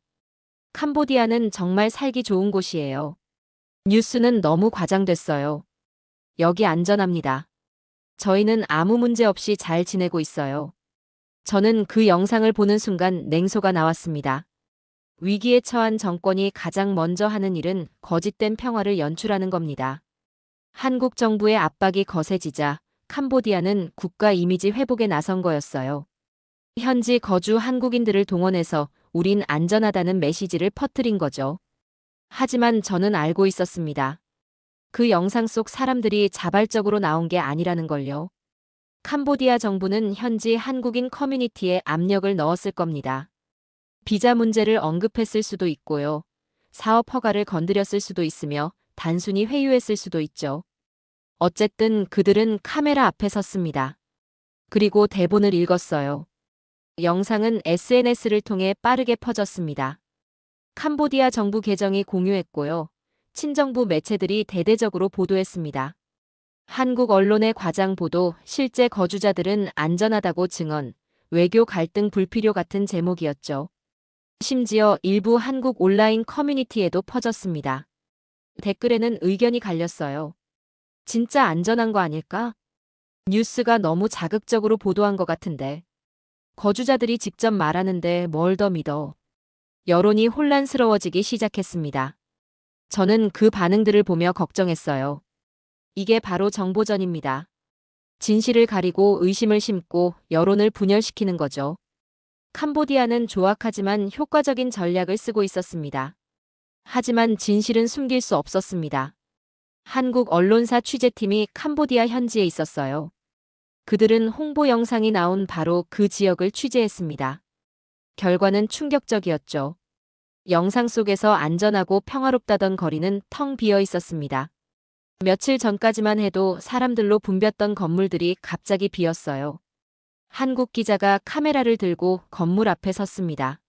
캄보디아는 정말 살기 좋은 곳이에요. 뉴스는 너무 과장됐어요. 여기 안전합니다. 저희는 아무 문제 없이 잘 지내고 있어요. 저는 그 영상을 보는 순간 냉소가 나왔습니다. 위기에 처한 정권이 가장 먼저 하는 일은 거짓된 평화를 연출하는 겁니다. 한국 정부의 압박이 거세지자 캄보디아는 국가 이미지 회복에 나선 거였어요. 현지 거주 한국인들을 동원해서 우린 안전하다는 메시지를 퍼뜨린 거죠. 하지만 저는 알고 있었습니다. 그 영상 속 사람들이 자발적으로 나온 게 아니라는 걸요. 캄보디아 정부는 현지 한국인 커뮤니티에 압력을 넣었을 겁니다. 비자 문제를 언급했을 수도 있고요. 사업 허가를 건드렸을 수도 있으며 단순히 회유했을 수도 있죠. 어쨌든 그들은 카메라 앞에 섰습니다. 그리고 대본을 읽었어요. 영상은 SNS를 통해 빠르게 퍼졌습니다. 캄보디아 정부 계정이 공유했고요. 친정부 매체들이 대대적으로 보도했습니다. 한국 언론의 과장 보도, 실제 거주자들은 안전하다고 증언, 외교 갈등 불필요 같은 제목이었죠. 심지어 일부 한국 온라인 커뮤니티에도 퍼졌습니다. 댓글에는 의견이 갈렸어요. 진짜 안전한 거 아닐까? 뉴스가 너무 자극적으로 보도한 것 같은데. 거주자들이 직접 말하는데 뭘 더 믿어. 여론이 혼란스러워지기 시작했습니다. 저는 그 반응들을 보며 걱정했어요. 이게 바로 정보전입니다. 진실을 가리고 의심을 심고 여론을 분열시키는 거죠. 캄보디아는 조악하지만 효과적인 전략을 쓰고 있었습니다. 하지만 진실은 숨길 수 없었습니다. 한국 언론사 취재팀이 캄보디아 현지에 있었어요. 그들은 홍보 영상이 나온 바로 그 지역을 취재했습니다. 결과는 충격적이었죠. 영상 속에서 안전하고 평화롭다던 거리는 텅 비어 있었습니다. 며칠 전까지만 해도 사람들로 붐볐던 건물들이 갑자기 비었어요. 한국 기자가 카메라를 들고 건물 앞에 섰습니다.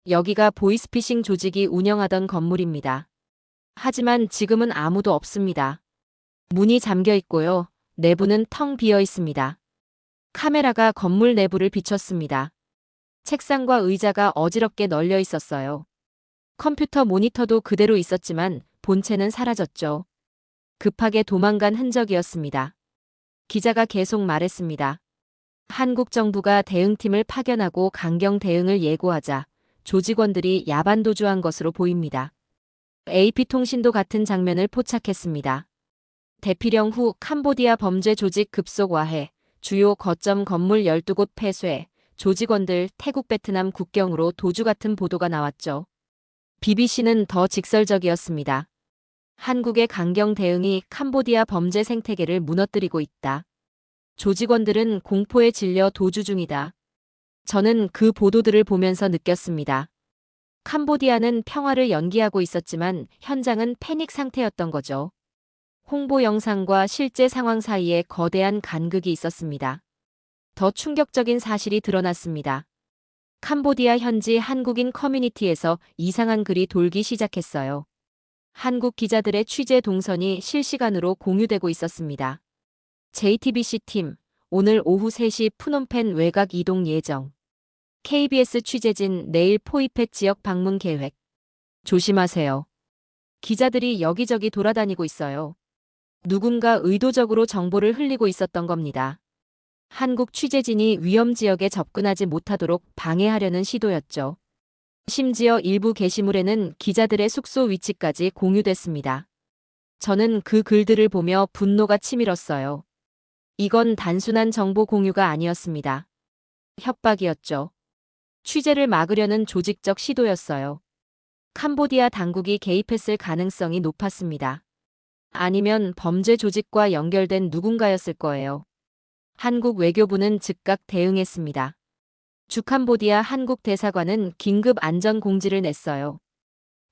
여기가 보이스피싱 조직이 운영하던 건물입니다. 하지만 지금은 아무도 없습니다. 문이 잠겨 있고요. 내부는 텅 비어 있습니다. 카메라가 건물 내부를 비췄습니다. 책상과 의자가 어지럽게 널려 있었어요. 컴퓨터 모니터도 그대로 있었지만 본체는 사라졌죠. 급하게 도망간 흔적이었습니다. 기자가 계속 말했습니다. 한국 정부가 대응팀을 파견하고 강경 대응을 예고하자 조직원들이 야반도주한 것으로 보입니다. AP통신도 같은 장면을 포착했습니다. 대피령 후 캄보디아 범죄 조직 급속화해, 주요 거점 건물 12곳 폐쇄, 조직원들 태국 베트남 국경으로 도주 같은 보도가 나왔죠. BBC는 더 직설적이었습니다. 한국의 강경 대응이 캄보디아 범죄 생태계를 무너뜨리고 있다. 조직원들은 공포에 질려 도주 중이다. 저는 그 보도들을 보면서 느꼈습니다. 캄보디아는 평화를 연기하고 있었지만 현장은 패닉 상태였던 거죠. 홍보 영상과 실제 상황 사이에 거대한 간극이 있었습니다. 더 충격적인 사실이 드러났습니다. 캄보디아 현지 한국인 커뮤니티에서 이상한 글이 돌기 시작했어요. 한국 기자들의 취재 동선이 실시간으로 공유되고 있었습니다. JTBC 팀, 오늘 오후 3시 푸놈펜 외곽 이동 예정. KBS 취재진 내일 포이펫 지역 방문 계획. 조심하세요. 기자들이 여기저기 돌아다니고 있어요. 누군가 의도적으로 정보를 흘리고 있었던 겁니다. 한국 취재진이 위험 지역에 접근하지 못하도록 방해하려는 시도였죠. 심지어 일부 게시물에는 기자들의 숙소 위치까지 공유됐습니다. 저는 그 글들을 보며 분노가 치밀었어요. 이건 단순한 정보 공유가 아니었습니다. 협박이었죠. 취재를 막으려는 조직적 시도였어요. 캄보디아 당국이 개입했을 가능성이 높았습니다. 아니면 범죄 조직과 연결된 누군가였을 거예요. 한국 외교부는 즉각 대응했습니다. 주캄보디아 한국 대사관은 긴급 안전 공지를 냈어요.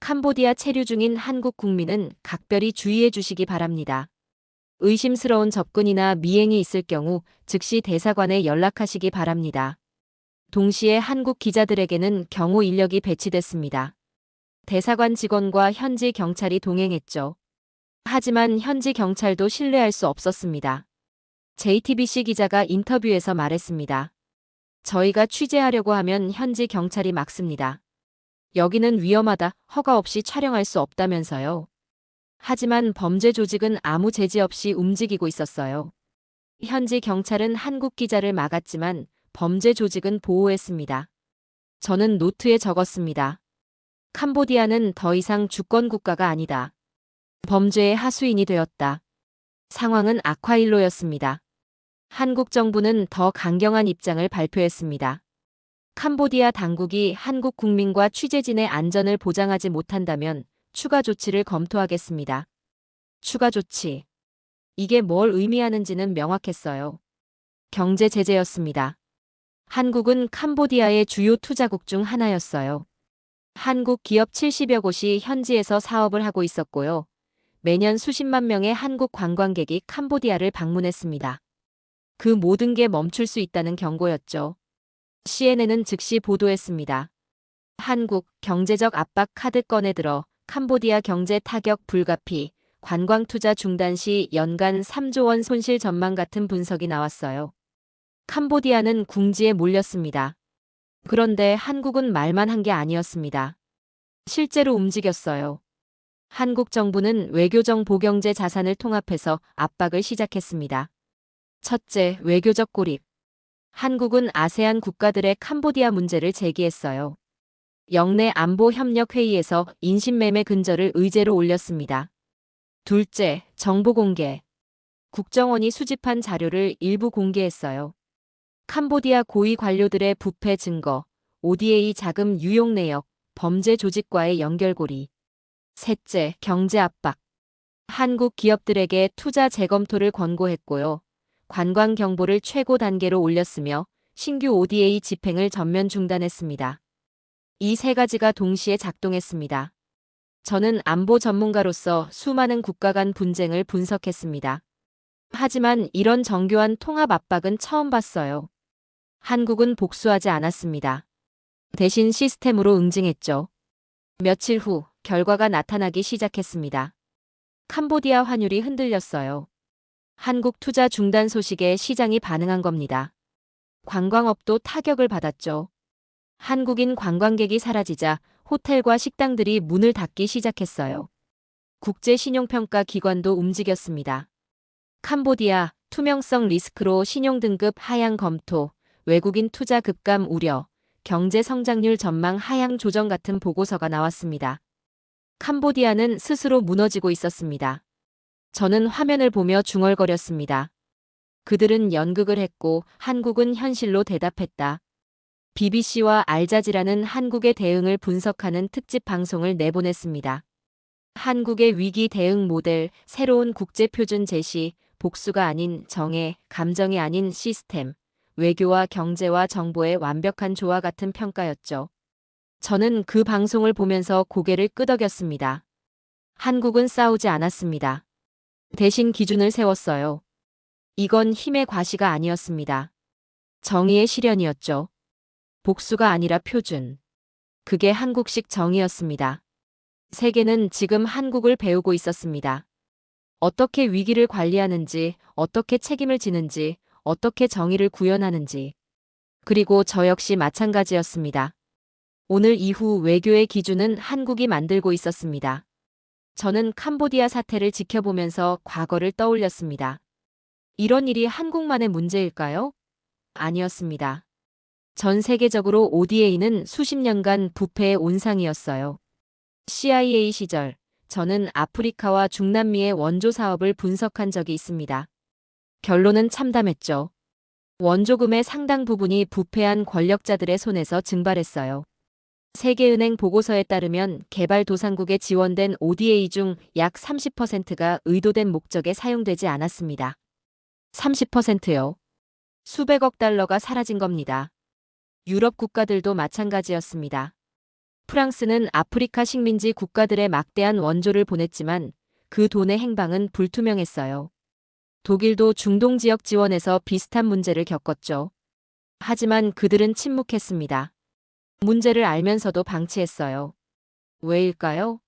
캄보디아 체류 중인 한국 국민은 각별히 주의해 주시기 바랍니다. 의심스러운 접근이나 미행이 있을 경우 즉시 대사관에 연락하시기 바랍니다. 동시에 한국 기자들에게는 경호 인력이 배치됐습니다. 대사관 직원과 현지 경찰이 동행했죠. 하지만 현지 경찰도 신뢰할 수 없었습니다. JTBC 기자가 인터뷰에서 말했습니다. 저희가 취재하려고 하면 현지 경찰이 막습니다. 여기는 위험하다, 허가 없이 촬영할 수 없다면서요. 하지만 범죄 조직은 아무 제지 없이 움직이고 있었어요. 현지 경찰은 한국 기자를 막았지만 범죄 조직은 보호했습니다. 저는 노트에 적었습니다. 캄보디아는 더 이상 주권 국가가 아니다. 범죄의 하수인이 되었다. 상황은 악화일로였습니다. 한국 정부는 더 강경한 입장을 발표했습니다. 캄보디아 당국이 한국 국민과 취재진의 안전을 보장하지 못한다면 추가 조치를 검토하겠습니다. 추가 조치. 이게 뭘 의미하는지는 명확했어요. 경제 제재였습니다. 한국은 캄보디아의 주요 투자국 중 하나였어요. 한국 기업 70여 곳이 현지에서 사업을 하고 있었고요. 매년 수십만 명의 한국 관광객이 캄보디아를 방문했습니다. 그 모든 게 멈출 수 있다는 경고였죠. CNN은 즉시 보도했습니다. 한국 경제적 압박 카드 꺼내들어 캄보디아 경제 타격 불가피, 관광 투자 중단 시 연간 3조 원 손실 전망 같은 분석이 나왔어요. 캄보디아는 궁지에 몰렸습니다. 그런데 한국은 말만 한 게 아니었습니다. 실제로 움직였어요. 한국 정부는 외교정 보경제 자산을 통합해서 압박을 시작했습니다. 첫째, 외교적 고립. 한국은 아세안 국가들의 캄보디아 문제를 제기했어요. 영내 안보협력회의에서 인신매매 근절을 의제로 올렸습니다. 둘째, 정보 공개. 국정원이 수집한 자료를 일부 공개했어요. 캄보디아 고위 관료들의 부패 증거, ODA 자금 유용 내역, 범죄 조직과의 연결고리. 셋째, 경제 압박. 한국 기업들에게 투자 재검토를 권고했고요. 관광 경보를 최고 단계로 올렸으며 신규 ODA 집행을 전면 중단했습니다. 이 세 가지가 동시에 작동했습니다. 저는 안보 전문가로서 수많은 국가 간 분쟁을 분석했습니다. 하지만 이런 정교한 통합 압박은 처음 봤어요. 한국은 복수하지 않았습니다. 대신 시스템으로 응징했죠. 며칠 후 결과가 나타나기 시작했습니다. 캄보디아 환율이 흔들렸어요. 한국 투자 중단 소식에 시장이 반응한 겁니다. 관광업도 타격을 받았죠. 한국인 관광객이 사라지자 호텔과 식당들이 문을 닫기 시작했어요. 국제신용평가 기관도 움직였습니다. 캄보디아 투명성 리스크로 신용등급 하향 검토, 외국인 투자 급감 우려, 경제 성장률 전망 하향 조정 같은 보고서가 나왔습니다. 캄보디아는 스스로 무너지고 있었습니다. 저는 화면을 보며 중얼거렸습니다. 그들은 연극을 했고 한국은 현실로 대답했다. BBC와 알자지라는 한국의 대응을 분석하는 특집 방송을 내보냈습니다. 한국의 위기 대응 모델, 새로운 국제표준 제시, 복수가 아닌 정의, 감정이 아닌 시스템, 외교와 경제와 정보의 완벽한 조화 같은 평가였죠. 저는 그 방송을 보면서 고개를 끄덕였습니다. 한국은 싸우지 않았습니다. 대신 기준을 세웠어요. 이건 힘의 과시가 아니었습니다. 정의의 실현이었죠. 복수가 아니라 표준. 그게 한국식 정의였습니다. 세계는 지금 한국을 배우고 있었습니다. 어떻게 위기를 관리하는지, 어떻게 책임을 지는지, 어떻게 정의를 구현하는지. 그리고 저 역시 마찬가지였습니다. 오늘 이후 외교의 기준은 한국이 만들고 있었습니다. 저는 캄보디아 사태를 지켜보면서 과거를 떠올렸습니다. 이런 일이 한국만의 문제일까요? 아니었습니다. 전 세계적으로 ODA는 수십 년간 부패의 온상이었어요. CIA 시절, 저는 아프리카와 중남미의 원조 사업을 분석한 적이 있습니다. 결론은 참담했죠. 원조금의 상당 부분이 부패한 권력자들의 손에서 증발했어요. 세계은행 보고서에 따르면 개발도상국에 지원된 ODA 중 약 30%가 의도된 목적에 사용되지 않았습니다. 30%요. 수백억 달러가 사라진 겁니다. 유럽 국가들도 마찬가지였습니다. 프랑스는 아프리카 식민지 국가들에 막대한 원조를 보냈지만 그 돈의 행방은 불투명했어요. 독일도 중동 지역 지원에서 비슷한 문제를 겪었죠. 하지만 그들은 침묵했습니다. 문제를 알면서도 방치했어요. 왜일까요?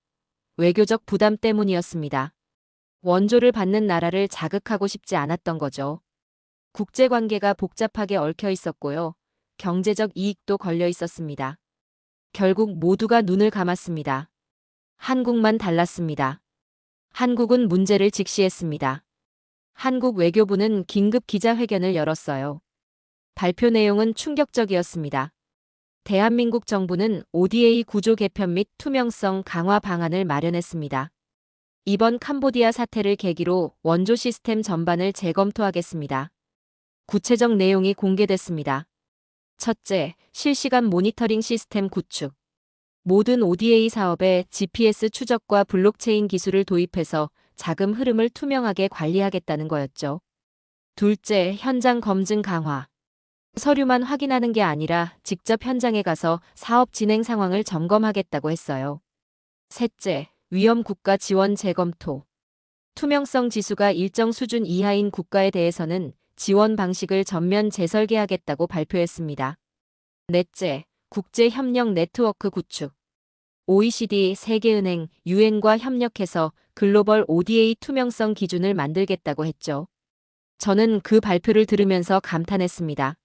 외교적 부담 때문이었습니다. 원조를 받는 나라를 자극하고 싶지 않았던 거죠. 국제관계가 복잡하게 얽혀 있었고요. 경제적 이익도 걸려 있었습니다. 결국 모두가 눈을 감았습니다. 한국만 달랐습니다. 한국은 문제를 직시했습니다. 한국 외교부는 긴급 기자회견을 열었어요. 발표 내용은 충격적이었습니다. 대한민국 정부는 ODA 구조 개편 및 투명성 강화 방안을 마련했습니다. 이번 캄보디아 사태를 계기로 원조 시스템 전반을 재검토하겠습니다. 구체적 내용이 공개됐습니다. 첫째, 실시간 모니터링 시스템 구축. 모든 ODA 사업에 GPS 추적과 블록체인 기술을 도입해서 자금 흐름을 투명하게 관리하겠다는 거였죠. 둘째, 현장 검증 강화. 서류만 확인하는 게 아니라 직접 현장에 가서 사업 진행 상황을 점검하겠다고 했어요. 셋째, 위험 국가 지원 재검토. 투명성 지수가 일정 수준 이하인 국가에 대해서는 지원 방식을 전면 재설계하겠다고 발표했습니다. 넷째, 국제 협력 네트워크 구축. OECD, 세계은행, 유엔과 협력해서 글로벌 ODA 투명성 기준을 만들겠다고 했죠. 저는 그 발표를 들으면서 감탄했습니다.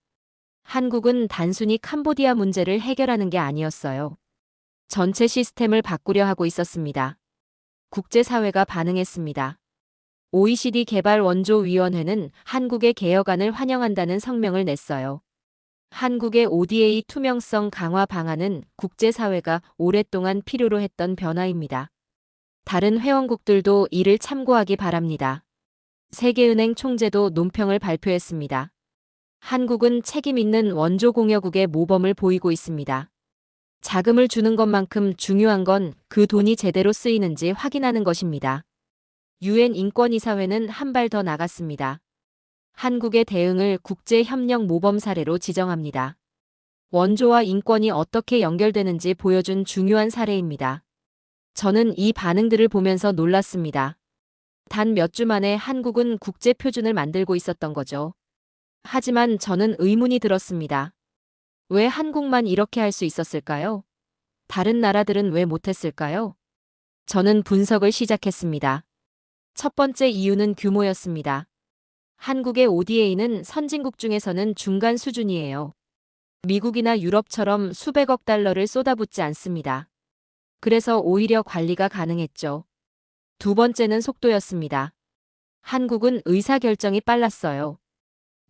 한국은 단순히 캄보디아 문제를 해결하는 게 아니었어요. 전체 시스템을 바꾸려 하고 있었습니다. 국제사회가 반응했습니다. OECD 개발원조위원회는 한국의 개혁안을 환영한다는 성명을 냈어요. 한국의 ODA 투명성 강화 방안은 국제사회가 오랫동안 필요로 했던 변화입니다. 다른 회원국들도 이를 참고하기 바랍니다. 세계은행 총재도 논평을 발표했습니다. 한국은 책임 있는 원조 공여국의 모범을 보이고 있습니다. 자금을 주는 것만큼 중요한 건 그 돈이 제대로 쓰이는지 확인하는 것입니다. 유엔 인권이사회는 한 발 더 나갔습니다. 한국의 대응을 국제협력 모범 사례로 지정합니다. 원조와 인권이 어떻게 연결되는지 보여준 중요한 사례입니다. 저는 이 반응들을 보면서 놀랐습니다. 단 몇 주 만에 한국은 국제 표준을 만들고 있었던 거죠. 하지만 저는 의문이 들었습니다. 왜 한국만 이렇게 할 수 있었을까요? 다른 나라들은 왜 못했을까요? 저는 분석을 시작했습니다. 첫 번째 이유는 규모였습니다. 한국의 ODA는 선진국 중에서는 중간 수준이에요. 미국이나 유럽처럼 수백억 달러를 쏟아붓지 않습니다. 그래서 오히려 관리가 가능했죠. 두 번째는 속도였습니다. 한국은 의사결정이 빨랐어요.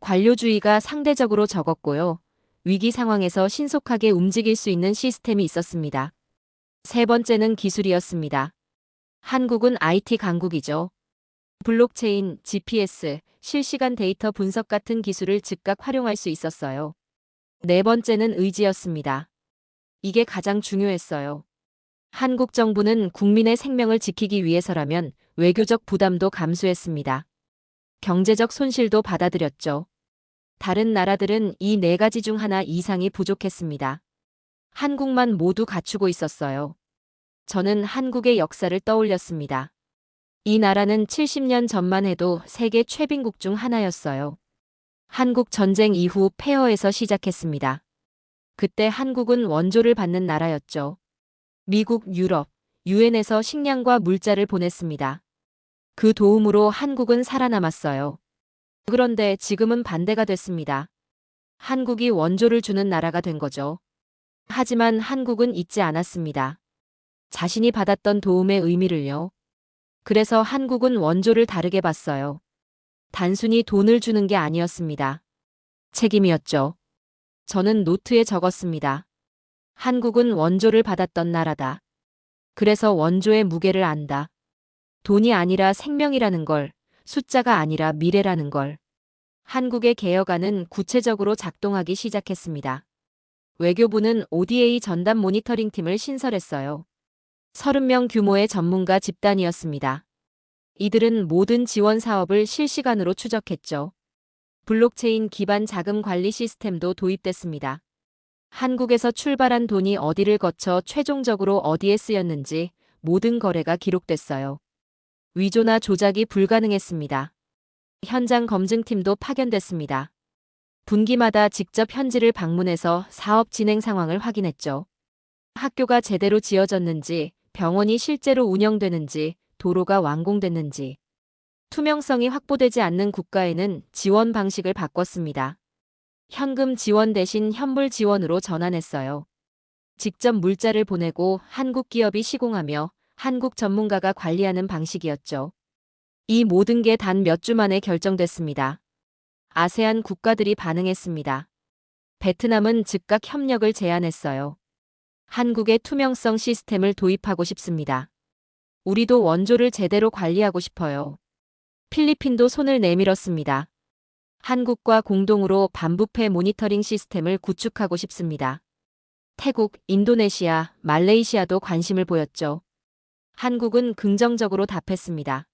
관료주의가 상대적으로 적었고요. 위기 상황에서 신속하게 움직일 수 있는 시스템이 있었습니다. 세 번째는 기술이었습니다. 한국은 IT 강국이죠. 블록체인, GPS, 실시간 데이터 분석 같은 기술을 즉각 활용할 수 있었어요. 네 번째는 의지였습니다. 이게 가장 중요했어요. 한국 정부는 국민의 생명을 지키기 위해서라면 외교적 부담도 감수했습니다. 경제적 손실도 받아들였죠. 다른 나라들은 이 네 가지 중 하나 이상이 부족했습니다. 한국만 모두 갖추고 있었어요. 저는 한국의 역사를 떠올렸습니다. 이 나라는 70년 전만 해도 세계 최빈국 중 하나였어요. 한국 전쟁 이후 폐허에서 시작했습니다. 그때 한국은 원조를 받는 나라였죠. 미국, 유럽, 유엔에서 식량과 물자를 보냈습니다. 그 도움으로 한국은 살아남았어요. 그런데 지금은 반대가 됐습니다. 한국이 원조를 주는 나라가 된 거죠. 하지만 한국은 잊지 않았습니다. 자신이 받았던 도움의 의미를요. 그래서 한국은 원조를 다르게 봤어요. 단순히 돈을 주는 게 아니었습니다. 책임이었죠. 저는 노트에 적었습니다. 한국은 원조를 받았던 나라다. 그래서 원조의 무게를 안다. 돈이 아니라 생명이라는 걸, 숫자가 아니라 미래라는 걸. 한국의 개혁안은 구체적으로 작동하기 시작했습니다. 외교부는 ODA 전담 모니터링 팀을 신설했어요. 30명 규모의 전문가 집단이었습니다. 이들은 모든 지원 사업을 실시간으로 추적했죠. 블록체인 기반 자금 관리 시스템도 도입됐습니다. 한국에서 출발한 돈이 어디를 거쳐 최종적으로 어디에 쓰였는지 모든 거래가 기록됐어요. 위조나 조작이 불가능했습니다. 현장 검증팀도 파견됐습니다. 분기마다 직접 현지를 방문해서 사업 진행 상황을 확인했죠. 학교가 제대로 지어졌는지, 병원이 실제로 운영되는지, 도로가 완공됐는지. 투명성이 확보되지 않는 국가에는 지원 방식을 바꿨습니다. 현금 지원 대신 현물 지원으로 전환했어요. 직접 물자를 보내고 한국 기업이 시공하며 한국 전문가가 관리하는 방식이었죠. 이 모든 게 단 몇 주 만에 결정됐습니다. 아세안 국가들이 반응했습니다. 베트남은 즉각 협력을 제안했어요. 한국의 투명성 시스템을 도입하고 싶습니다. 우리도 원조를 제대로 관리하고 싶어요. 필리핀도 손을 내밀었습니다. 한국과 공동으로 반부패 모니터링 시스템을 구축하고 싶습니다. 태국, 인도네시아, 말레이시아도 관심을 보였죠. 한국은 긍정적으로 답했습니다.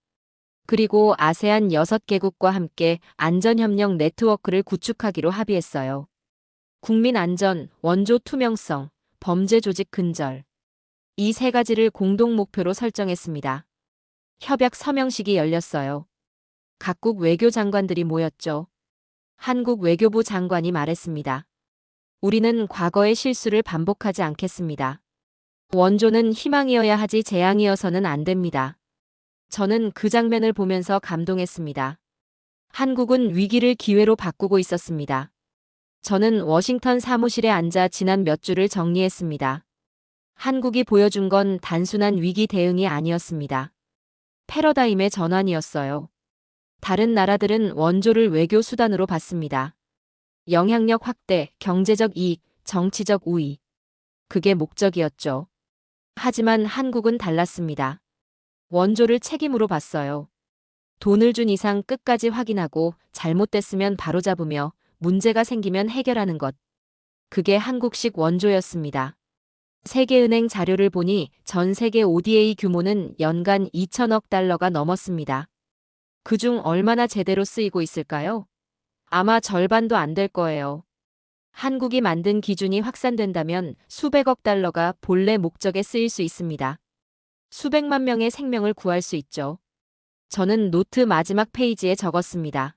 그리고 아세안 6개국과 함께 안전협력 네트워크를 구축하기로 합의했어요. 국민 안전, 원조 투명성, 범죄 조직 근절. 이 세 가지를 공동 목표로 설정했습니다. 협약 서명식이 열렸어요. 각국 외교장관들이 모였죠. 한국 외교부 장관이 말했습니다. 우리는 과거의 실수를 반복하지 않겠습니다. 원조는 희망이어야 하지 재앙이어서는 안 됩니다. 저는 그 장면을 보면서 감동했습니다. 한국은 위기를 기회로 바꾸고 있었습니다. 저는 워싱턴 사무실에 앉아 지난 몇 주를 정리했습니다. 한국이 보여준 건 단순한 위기 대응이 아니었습니다. 패러다임의 전환이었어요. 다른 나라들은 원조를 외교 수단으로 봤습니다. 영향력 확대, 경제적 이익, 정치적 우위. 그게 목적이었죠. 하지만 한국은 달랐습니다. 원조를 책임으로 봤어요. 돈을 준 이상 끝까지 확인하고 잘못됐으면 바로잡으며 문제가 생기면 해결하는 것. 그게 한국식 원조였습니다. 세계은행 자료를 보니 전 세계 ODA 규모는 연간 2천억 달러가 넘었습니다. 그중 얼마나 제대로 쓰이고 있을까요? 아마 절반도 안 될 거예요. 한국이 만든 기준이 확산된다면 수백억 달러가 본래 목적에 쓰일 수 있습니다. 수백만 명의 생명을 구할 수 있죠. 저는 노트 마지막 페이지에 적었습니다.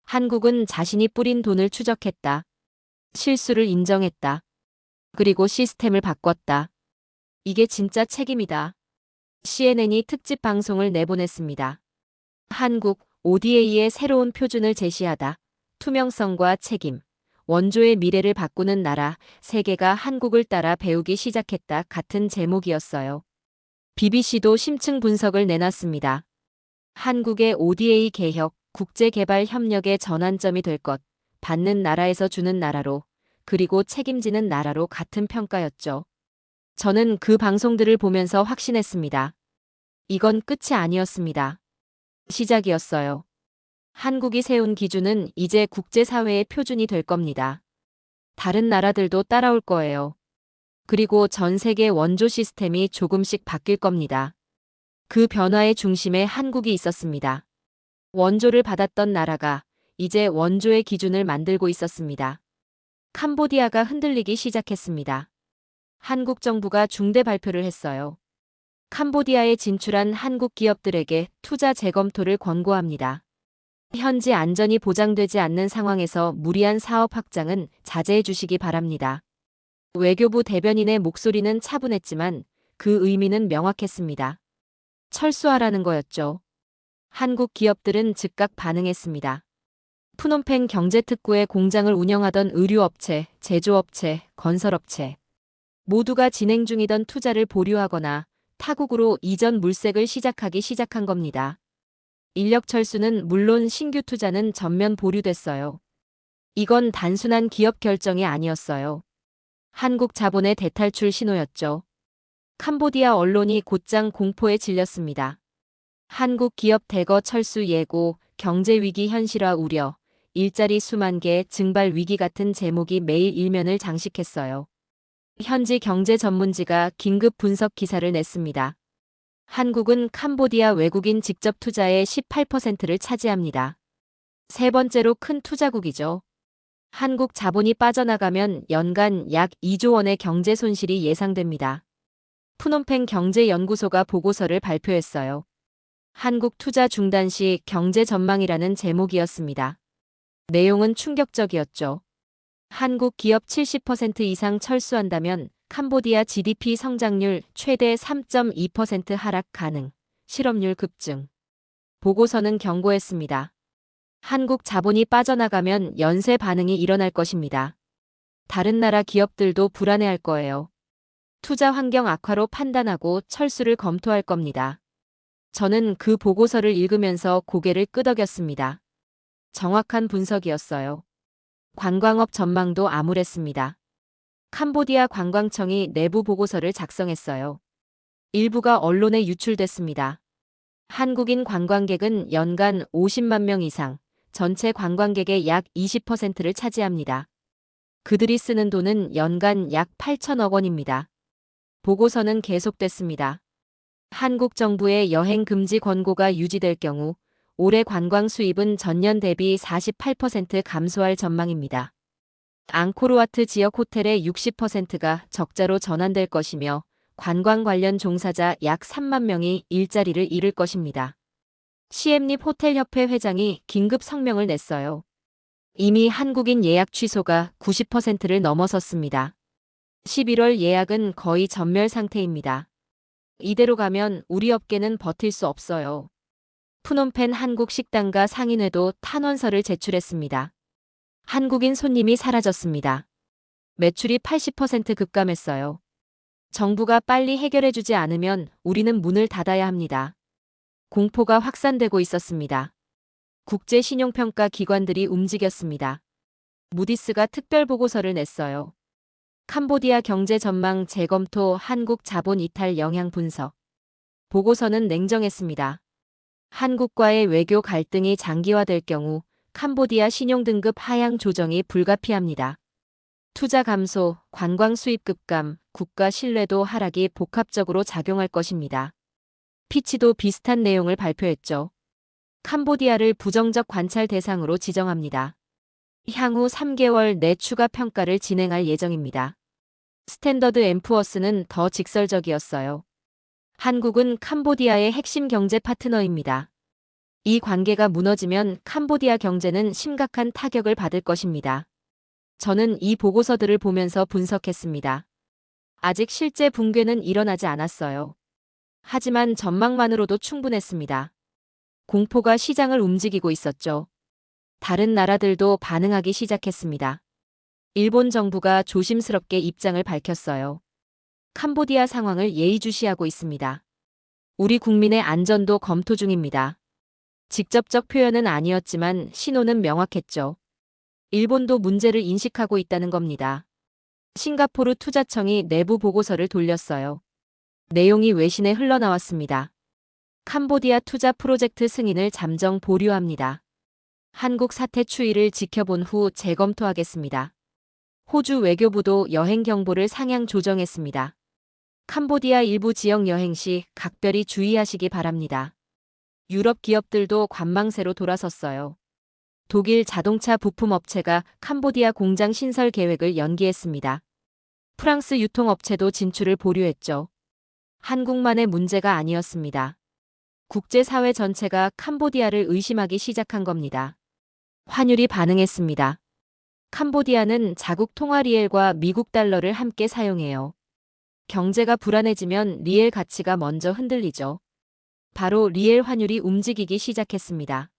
한국은 자신이 뿌린 돈을 추적했다. 실수를 인정했다. 그리고 시스템을 바꿨다. 이게 진짜 책임이다. CNN이 특집 방송을 내보냈습니다. 한국, ODA의 새로운 표준을 제시하다. 투명성과 책임. 원조의 미래를 바꾸는 나라, 세계가 한국을 따라 배우기 시작했다 같은 제목이었어요. BBC도 심층 분석을 내놨습니다. 한국의 ODA 개혁, 국제개발 협력의 전환점이 될 것, 받는 나라에서 주는 나라로, 그리고 책임지는 나라로 같은 평가였죠. 저는 그 방송들을 보면서 확신했습니다. 이건 끝이 아니었습니다. 시작이었어요. 한국이 세운 기준은 이제 국제사회의 표준이 될 겁니다. 다른 나라들도 따라올 거예요. 그리고 전 세계 원조 시스템이 조금씩 바뀔 겁니다. 그 변화의 중심에 한국이 있었습니다. 원조를 받았던 나라가 이제 원조의 기준을 만들고 있었습니다. 캄보디아가 흔들리기 시작했습니다. 한국 정부가 중대 발표를 했어요. 캄보디아에 진출한 한국 기업들에게 투자 재검토를 권고합니다. 현지 안전이 보장되지 않는 상황에서 무리한 사업 확장은 자제해 주시기 바랍니다. 외교부 대변인의 목소리는 차분했지만 그 의미는 명확했습니다. 철수하라는 거였죠. 한국 기업들은 즉각 반응했습니다. 푸놈펜 경제특구의 공장을 운영하던 의류업체, 제조업체, 건설업체 모두가 진행 중이던 투자를 보류하거나 타국으로 이전 물색을 시작한 겁니다. 인력 철수는 물론 신규 투자는 전면 보류됐어요. 이건 단순한 기업 결정이 아니었어요. 한국 자본의 대탈출 신호였죠. 캄보디아 언론이 곧장 공포에 질렸습니다. 한국 기업 대거 철수 예고, 경제 위기 현실화 우려, 일자리 수만 개 증발 위기 같은 제목이 매일 일면을 장식했어요. 현지 경제 전문지가 긴급 분석 기사를 냈습니다. 한국은 캄보디아 외국인 직접 투자의 18%를 차지합니다. 세 번째로 큰 투자국이죠. 한국 자본이 빠져나가면 연간 약 2조 원의 경제 손실이 예상됩니다. 푸놈펜 경제연구소가 보고서를 발표했어요. 한국 투자 중단 시 경제 전망이라는 제목이었습니다. 내용은 충격적이었죠. 한국 기업 70% 이상 철수한다면 캄보디아 GDP 성장률 최대 3.2% 하락 가능, 실업률 급증. 보고서는 경고했습니다. 한국 자본이 빠져나가면 연쇄 반응이 일어날 것입니다. 다른 나라 기업들도 불안해할 거예요. 투자 환경 악화로 판단하고 철수를 검토할 겁니다. 저는 그 보고서를 읽으면서 고개를 끄덕였습니다. 정확한 분석이었어요. 관광업 전망도 암울했습니다. 캄보디아 관광청이 내부 보고서를 작성했어요. 일부가 언론에 유출됐습니다. 한국인 관광객은 연간 50만 명 이상, 전체 관광객의 약 20%를 차지합니다. 그들이 쓰는 돈은 연간 약 8천억 원입니다. 보고서는 계속됐습니다. 한국 정부의 여행 금지 권고가 유지될 경우 올해 관광 수입은 전년 대비 48% 감소할 전망입니다. 앙코르와트 지역 호텔의 60%가 적자로 전환될 것이며 관광 관련 종사자 약 3만 명이 일자리를 잃을 것입니다. 시엠립 호텔협회 회장이 긴급 성명을 냈어요. 이미 한국인 예약 취소가 90%를 넘어섰습니다. 11월 예약은 거의 전멸 상태입니다. 이대로 가면 우리 업계는 버틸 수 없어요. 푸놈펜 한국 식당가 상인회도 탄원서를 제출했습니다. 한국인 손님이 사라졌습니다. 매출이 80% 급감했어요. 정부가 빨리 해결해주지 않으면 우리는 문을 닫아야 합니다. 공포가 확산되고 있었습니다. 국제 신용평가 기관들이 움직였습니다. 무디스가 특별 보고서를 냈어요. 캄보디아 경제 전망 재검토 한국 자본 이탈 영향 분석. 보고서는 냉정했습니다. 한국과의 외교 갈등이 장기화될 경우 캄보디아 신용등급 하향 조정이 불가피합니다. 투자 감소, 관광 수입 급감, 국가 신뢰도 하락이 복합적으로 작용할 것입니다. 피치도 비슷한 내용을 발표했죠. 캄보디아를 부정적 관찰 대상으로 지정합니다. 향후 3개월 내 추가 평가를 진행할 예정입니다. 스탠더드 앤 푸어스는 더 직설적이었어요. 한국은 캄보디아의 핵심 경제 파트너입니다. 이 관계가 무너지면 캄보디아 경제는 심각한 타격을 받을 것입니다. 저는 이 보고서들을 보면서 분석했습니다. 아직 실제 붕괴는 일어나지 않았어요. 하지만 전망만으로도 충분했습니다. 공포가 시장을 움직이고 있었죠. 다른 나라들도 반응하기 시작했습니다. 일본 정부가 조심스럽게 입장을 밝혔어요. 캄보디아 상황을 예의주시하고 있습니다. 우리 국민의 안전도 검토 중입니다. 직접적 표현은 아니었지만 신호는 명확했죠. 일본도 문제를 인식하고 있다는 겁니다. 싱가포르 투자청이 내부 보고서를 돌렸어요. 내용이 외신에 흘러나왔습니다. 캄보디아 투자 프로젝트 승인을 잠정 보류합니다. 한국 사태 추이를 지켜본 후 재검토하겠습니다. 호주 외교부도 여행 경보를 상향 조정했습니다. 캄보디아 일부 지역 여행 시 각별히 주의하시기 바랍니다. 유럽 기업들도 관망세로 돌아섰어요. 독일 자동차 부품 업체가 캄보디아 공장 신설 계획을 연기했습니다. 프랑스 유통업체도 진출을 보류했죠. 한국만의 문제가 아니었습니다. 국제사회 전체가 캄보디아를 의심하기 시작한 겁니다. 환율이 반응했습니다. 캄보디아는 자국 통화 리엘과 미국 달러를 함께 사용해요. 경제가 불안해지면 리엘 가치가 먼저 흔들리죠. 바로 리엘 환율이 움직이기 시작했습니다.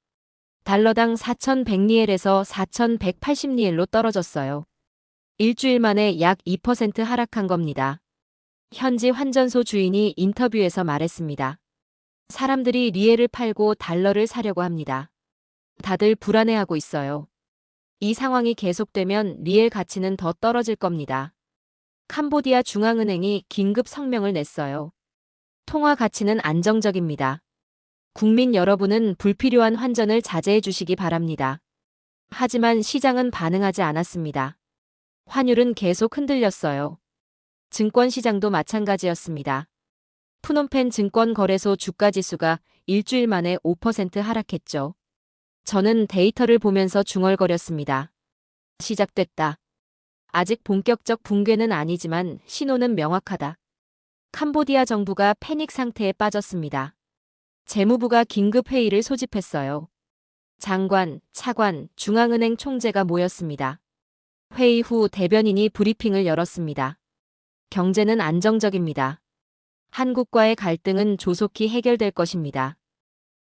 달러당 4,100리엘에서 4,180리엘로 떨어졌어요. 일주일 만에 약 2% 하락한 겁니다. 현지 환전소 주인이 인터뷰에서 말했습니다. 사람들이 리엘을 팔고 달러를 사려고 합니다. 다들 불안해하고 있어요. 이 상황이 계속되면 리엘 가치는 더 떨어질 겁니다. 캄보디아 중앙은행이 긴급 성명을 냈어요. 통화 가치는 안정적입니다. 국민 여러분은 불필요한 환전을 자제해 주시기 바랍니다. 하지만 시장은 반응하지 않았습니다. 환율은 계속 흔들렸어요. 증권시장도 마찬가지였습니다. 푸놈펜 증권거래소 주가지수가 일주일 만에 5% 하락했죠. 저는 데이터를 보면서 중얼거렸습니다. 시작됐다. 아직 본격적 붕괴는 아니지만 신호는 명확하다. 캄보디아 정부가 패닉 상태에 빠졌습니다. 재무부가 긴급 회의를 소집했어요. 장관, 차관, 중앙은행 총재가 모였습니다. 회의 후 대변인이 브리핑을 열었습니다. 경제는 안정적입니다. 한국과의 갈등은 조속히 해결될 것입니다.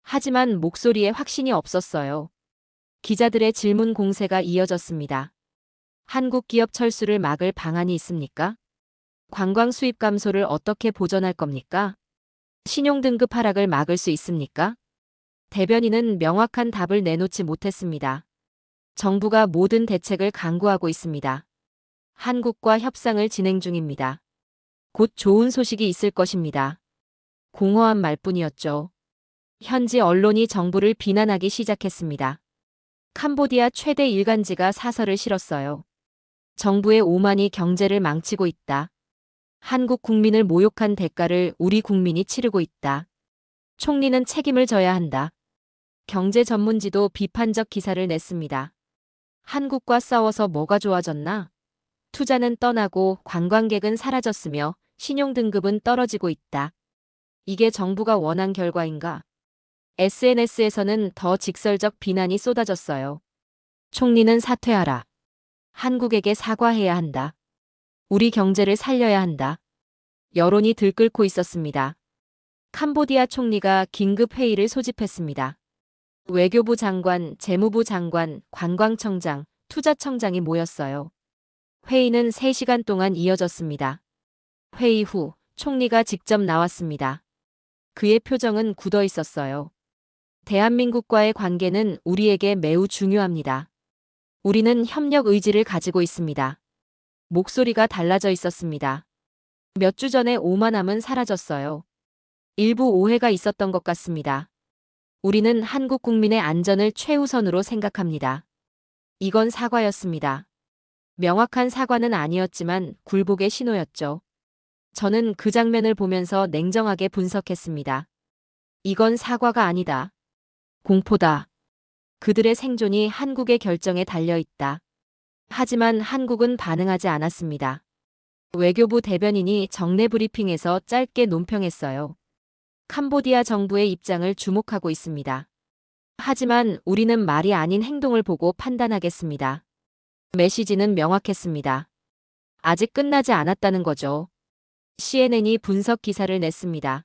하지만 목소리에 확신이 없었어요. 기자들의 질문 공세가 이어졌습니다. 한국 기업 철수를 막을 방안이 있습니까? 관광 수입 감소를 어떻게 보전할 겁니까? 신용 등급 하락을 막을 수 있습니까? 대변인은 명확한 답을 내놓지 못했습니다. 정부가 모든 대책을 강구하고 있습니다. 한국과 협상을 진행 중입니다. 곧 좋은 소식이 있을 것입니다. 공허한 말뿐이었죠. 현지 언론이 정부를 비난하기 시작했습니다. 캄보디아 최대 일간지가 사설을 실었어요. 정부의 오만이 경제를 망치고 있다. 한국 국민을 모욕한 대가를 우리 국민이 치르고 있다. 총리는 책임을 져야 한다. 경제 전문지도 비판적 기사를 냈습니다. 한국과 싸워서 뭐가 좋아졌나? 투자는 떠나고 관광객은 사라졌으며 신용 등급은 떨어지고 있다. 이게 정부가 원한 결과인가? SNS에서는 더 직설적 비난이 쏟아졌어요. 총리는 사퇴하라. 한국에게 사과해야 한다. 우리 경제를 살려야 한다. 여론이 들끓고 있었습니다. 캄보디아 총리가 긴급 회의를 소집했습니다. 외교부 장관, 재무부 장관, 관광청장, 투자청장이 모였어요. 회의는 3시간 동안 이어졌습니다. 회의 후 총리가 직접 나왔습니다. 그의 표정은 굳어 있었어요. 대한민국과의 관계는 우리에게 매우 중요합니다. 우리는 협력 의지를 가지고 있습니다. 목소리가 달라져 있었습니다. 몇 주 전에 오만함은 사라졌어요. 일부 오해가 있었던 것 같습니다. 우리는 한국 국민의 안전을 최우선으로 생각합니다. 이건 사과였습니다. 명확한 사과는 아니었지만 굴복의 신호였죠. 저는 그 장면을 보면서 냉정하게 분석했습니다. 이건 사과가 아니다. 공포다. 그들의 생존이 한국의 결정에 달려 있다. 하지만 한국은 반응하지 않았습니다. 외교부 대변인이 정례 브리핑에서 짧게 논평했어요. 캄보디아 정부의 입장을 주목하고 있습니다. 하지만 우리는 말이 아닌 행동을 보고 판단하겠습니다. 메시지는 명확했습니다. 아직 끝나지 않았다는 거죠. CNN이 분석 기사를 냈습니다.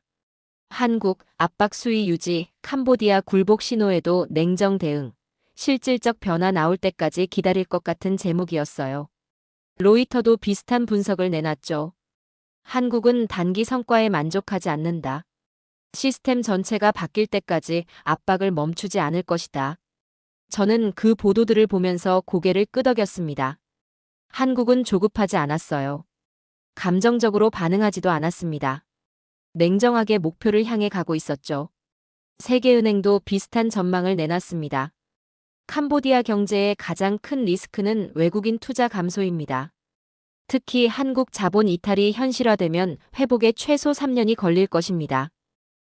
한국, 압박 수위 유지, 캄보디아 굴복 신호에도 냉정 대응, 실질적 변화 나올 때까지 기다릴 것 같은 제목이었어요. 로이터도 비슷한 분석을 내놨죠. 한국은 단기 성과에 만족하지 않는다. 시스템 전체가 바뀔 때까지 압박을 멈추지 않을 것이다. 저는 그 보도들을 보면서 고개를 끄덕였습니다. 한국은 조급하지 않았어요. 감정적으로 반응하지도 않았습니다. 냉정하게 목표를 향해 가고 있었죠. 세계은행도 비슷한 전망을 내놨습니다. 캄보디아 경제의 가장 큰 리스크는 외국인 투자 감소입니다. 특히 한국 자본 이탈이 현실화되면 회복에 최소 3년이 걸릴 것입니다.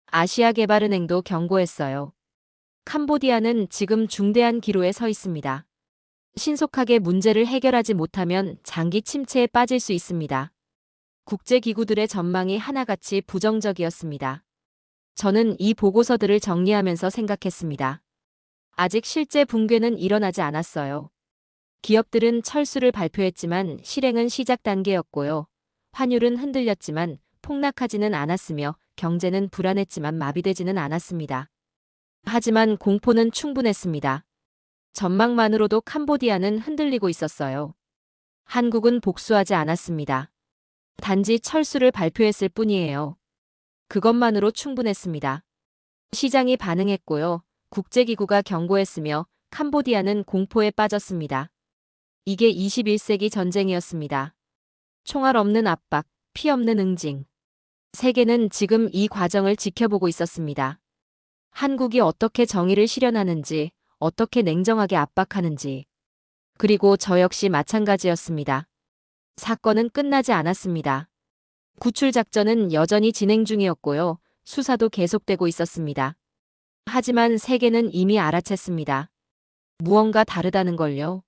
아시아개발은행도 경고했어요. 캄보디아는 지금 중대한 기로에 서 있습니다. 신속하게 문제를 해결하지 못하면 장기 침체에 빠질 수 있습니다. 국제기구들의 전망이 하나같이 부정적이었습니다. 저는 이 보고서들을 정리하면서 생각했습니다. 아직 실제 붕괴는 일어나지 않았어요. 기업들은 철수를 발표했지만 실행은 시작 단계였고요. 환율은 흔들렸지만 폭락하지는 않았으며 경제는 불안했지만 마비되지는 않았습니다. 하지만 공포는 충분했습니다. 전망만으로도 캄보디아는 흔들리고 있었어요. 한국은 복수하지 않았습니다. 단지 철수를 발표했을 뿐이에요. 그것만으로 충분했습니다. 시장이 반응했고요. 국제기구가 경고했으며 캄보디아는 공포에 빠졌습니다. 이게 21세기 전쟁이었습니다. 총알 없는 압박, 피 없는 응징. 세계는 지금 이 과정을 지켜보고 있었습니다. 한국이 어떻게 정의를 실현하는지, 어떻게 냉정하게 압박하는지. 그리고 저 역시 마찬가지였습니다. 사건은 끝나지 않았습니다. 구출 작전은 여전히 진행 중이었고요. 수사도 계속되고 있었습니다. 하지만 세계는 이미 알아챘습니다. 무언가 다르다는 걸요.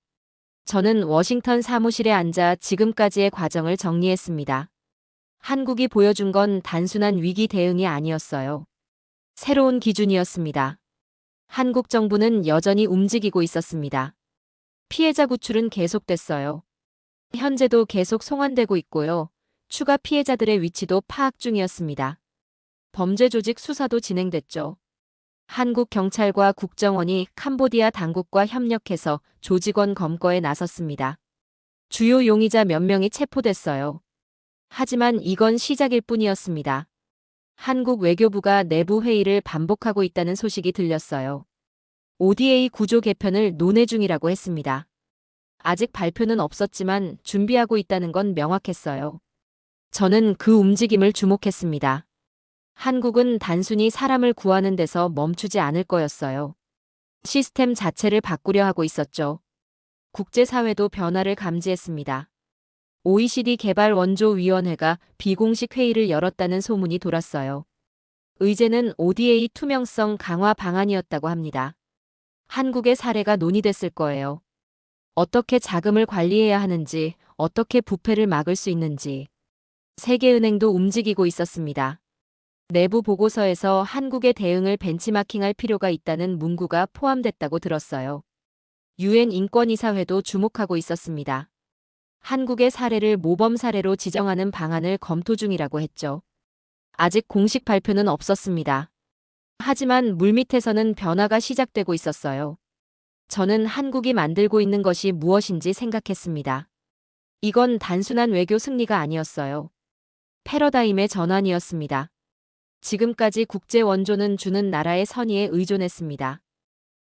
저는 워싱턴 사무실에 앉아 지금까지의 과정을 정리했습니다. 한국이 보여준 건 단순한 위기 대응이 아니었어요. 새로운 기준이었습니다. 한국 정부는 여전히 움직이고 있었습니다. 피해자 구출은 계속됐어요. 현재도 계속 송환되고 있고요. 추가 피해자들의 위치도 파악 중이었습니다. 범죄 조직 수사도 진행됐죠. 한국 경찰과 국정원이 캄보디아 당국과 협력해서 조직원 검거에 나섰습니다. 주요 용의자 몇 명이 체포됐어요. 하지만 이건 시작일 뿐이었습니다. 한국 외교부가 내부 회의를 반복하고 있다는 소식이 들렸어요. ODA 구조 개편을 논의 중이라고 했습니다. 아직 발표는 없었지만 준비하고 있다는 건 명확했어요. 저는 그 움직임을 주목했습니다. 한국은 단순히 사람을 구하는 데서 멈추지 않을 거였어요. 시스템 자체를 바꾸려 하고 있었죠. 국제사회도 변화를 감지했습니다. OECD 개발원조위원회가 비공식 회의를 열었다는 소문이 돌았어요. 의제는 ODA 투명성 강화 방안이었다고 합니다. 한국의 사례가 논의됐을 거예요. 어떻게 자금을 관리해야 하는지, 어떻게 부패를 막을 수 있는지. 세계은행도 움직이고 있었습니다. 내부 보고서에서 한국의 대응을 벤치마킹할 필요가 있다는 문구가 포함됐다고 들었어요. UN 인권이사회도 주목하고 있었습니다. 한국의 사례를 모범 사례로 지정하는 방안을 검토 중이라고 했죠. 아직 공식 발표는 없었습니다. 하지만 물밑에서는 변화가 시작되고 있었어요. 저는 한국이 만들고 있는 것이 무엇인지 생각했습니다. 이건 단순한 외교 승리가 아니었어요. 패러다임의 전환이었습니다. 지금까지 국제 원조는 주는 나라의 선의에 의존했습니다.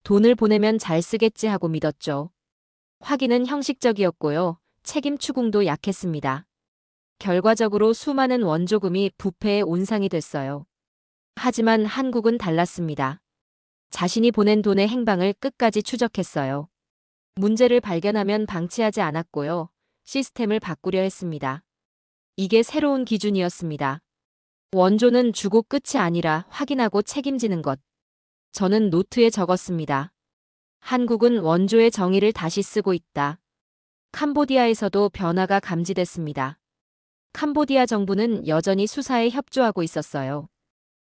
돈을 보내면 잘 쓰겠지 하고 믿었죠. 확인은 형식적이었고요. 책임 추궁도 약했습니다. 결과적으로 수많은 원조금이 부패의 온상이 됐어요. 하지만 한국은 달랐습니다. 자신이 보낸 돈의 행방을 끝까지 추적했어요. 문제를 발견하면 방치하지 않았고요. 시스템을 바꾸려 했습니다. 이게 새로운 기준이었습니다. 원조는 주고 끝이 아니라 확인하고 책임지는 것. 저는 노트에 적었습니다. 한국은 원조의 정의를 다시 쓰고 있다. 캄보디아에서도 변화가 감지됐습니다. 캄보디아 정부는 여전히 수사에 협조하고 있었어요.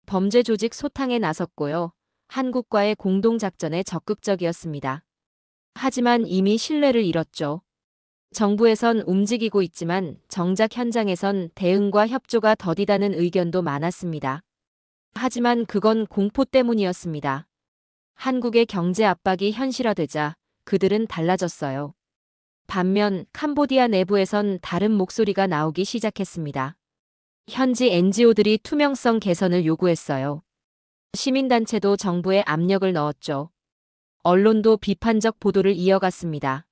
범죄 조직 소탕에 나섰고요. 한국과의 공동작전에 적극적이었습니다. 하지만 이미 신뢰를 잃었죠. 정부에선 움직이고 있지만 정작 현장에선 대응과 협조가 더디다는 의견도 많았습니다. 하지만 그건 공포 때문이었습니다. 한국의 경제 압박이 현실화되자 그들은 달라졌어요. 반면 캄보디아 내부에선 다른 목소리가 나오기 시작했습니다. 현지 NGO들이 투명성 개선을 요구했어요. 시민단체도 정부에 압력을 넣었죠. 언론도 비판적 보도를 이어갔습니다.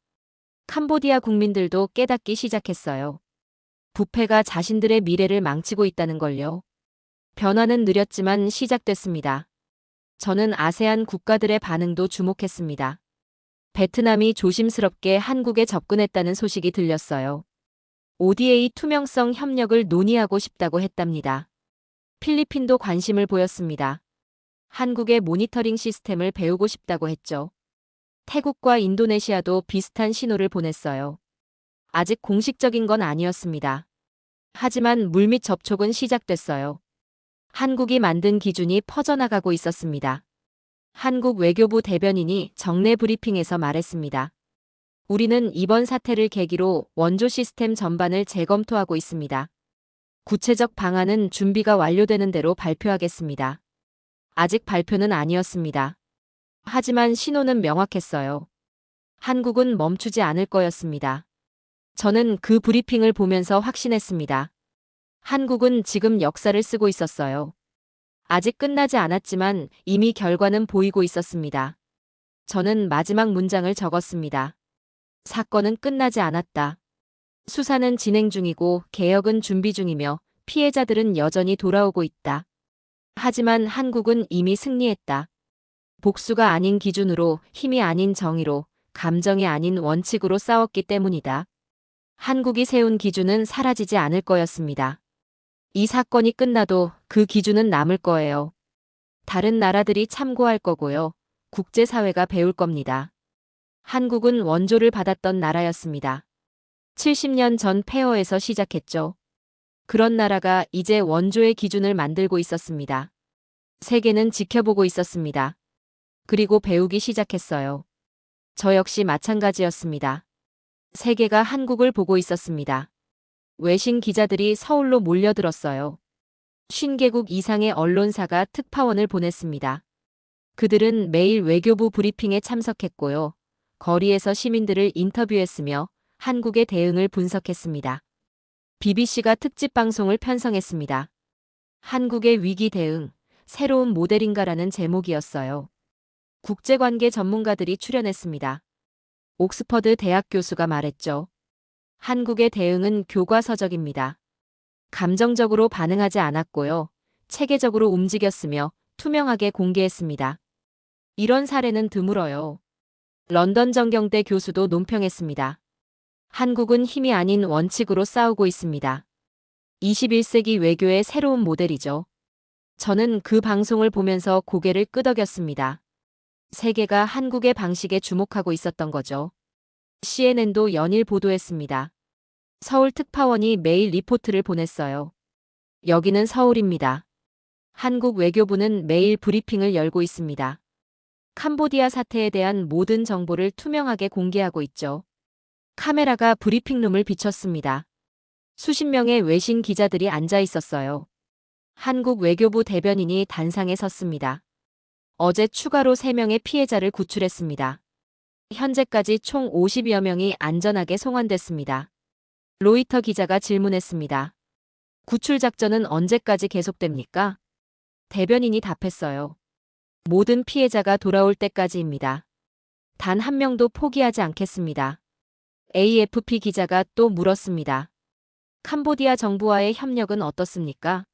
캄보디아 국민들도 깨닫기 시작했어요. 부패가 자신들의 미래를 망치고 있다는 걸요. 변화는 느렸지만 시작됐습니다. 저는 아세안 국가들의 반응도 주목했습니다. 베트남이 조심스럽게 한국에 접근했다는 소식이 들렸어요. ODA 투명성 협력을 논의하고 싶다고 했답니다. 필리핀도 관심을 보였습니다. 한국의 모니터링 시스템을 배우고 싶다고 했죠. 태국과 인도네시아도 비슷한 신호를 보냈어요. 아직 공식적인 건 아니었습니다. 하지만 물밑 접촉은 시작됐어요. 한국이 만든 기준이 퍼져나가고 있었습니다. 한국 외교부 대변인이 정례 브리핑에서 말했습니다. 우리는 이번 사태를 계기로 원조 시스템 전반을 재검토하고 있습니다. 구체적 방안은 준비가 완료되는 대로 발표하겠습니다. 아직 발표는 아니었습니다. 하지만 신호는 명확했어요. 한국은 멈추지 않을 거였습니다. 저는 그 브리핑을 보면서 확신했습니다. 한국은 지금 역사를 쓰고 있었어요. 아직 끝나지 않았지만 이미 결과는 보이고 있었습니다. 저는 마지막 문장을 적었습니다. 사건은 끝나지 않았다. 수사는 진행 중이고 개혁은 준비 중이며 피해자들은 여전히 돌아오고 있다. 하지만 한국은 이미 승리했다. 복수가 아닌 기준으로, 힘이 아닌 정의로, 감정이 아닌 원칙으로 싸웠기 때문이다. 한국이 세운 기준은 사라지지 않을 거였습니다. 이 사건이 끝나도 그 기준은 남을 거예요. 다른 나라들이 참고할 거고요. 국제사회가 배울 겁니다. 한국은 원조를 받았던 나라였습니다. 70년 전 폐허에서 시작했죠. 그런 나라가 이제 원조의 기준을 만들고 있었습니다. 세계는 지켜보고 있었습니다. 그리고 배우기 시작했어요. 저 역시 마찬가지였습니다. 세계가 한국을 보고 있었습니다. 외신 기자들이 서울로 몰려들었어요. 50개국 이상의 언론사가 특파원을 보냈습니다. 그들은 매일 외교부 브리핑에 참석했고요. 거리에서 시민들을 인터뷰했으며 한국의 대응을 분석했습니다. BBC가 특집 방송을 편성했습니다. 한국의 위기 대응, 새로운 모델인가라는 제목이었어요. 국제관계 전문가들이 출연했습니다. 옥스퍼드 대학 교수가 말했죠. 한국의 대응은 교과서적입니다. 감정적으로 반응하지 않았고요. 체계적으로 움직였으며 투명하게 공개했습니다. 이런 사례는 드물어요. 런던 정경대 교수도 논평했습니다. 한국은 힘이 아닌 원칙으로 싸우고 있습니다. 21세기 외교의 새로운 모델이죠. 저는 그 방송을 보면서 고개를 끄덕였습니다. 세계가 한국의 방식에 주목하고 있었던 거죠. CNN도 연일 보도했습니다. 서울 특파원이 매일 리포트를 보냈어요. 여기는 서울입니다. 한국 외교부는 매일 브리핑을 열고 있습니다. 캄보디아 사태에 대한 모든 정보를 투명하게 공개하고 있죠. 카메라가 브리핑룸을 비췄습니다. 수십 명의 외신 기자들이 앉아 있었어요. 한국 외교부 대변인이 단상에 섰습니다. 어제 추가로 3명의 피해자를 구출했습니다. 현재까지 총 50여 명이 안전하게 송환됐습니다. 로이터 기자가 질문했습니다. 구출 작전은 언제까지 계속됩니까? 대변인이 답했어요. 모든 피해자가 돌아올 때까지입니다. 단 한 명도 포기하지 않겠습니다. AFP 기자가 또 물었습니다. 캄보디아 정부와의 협력은 어떻습니까?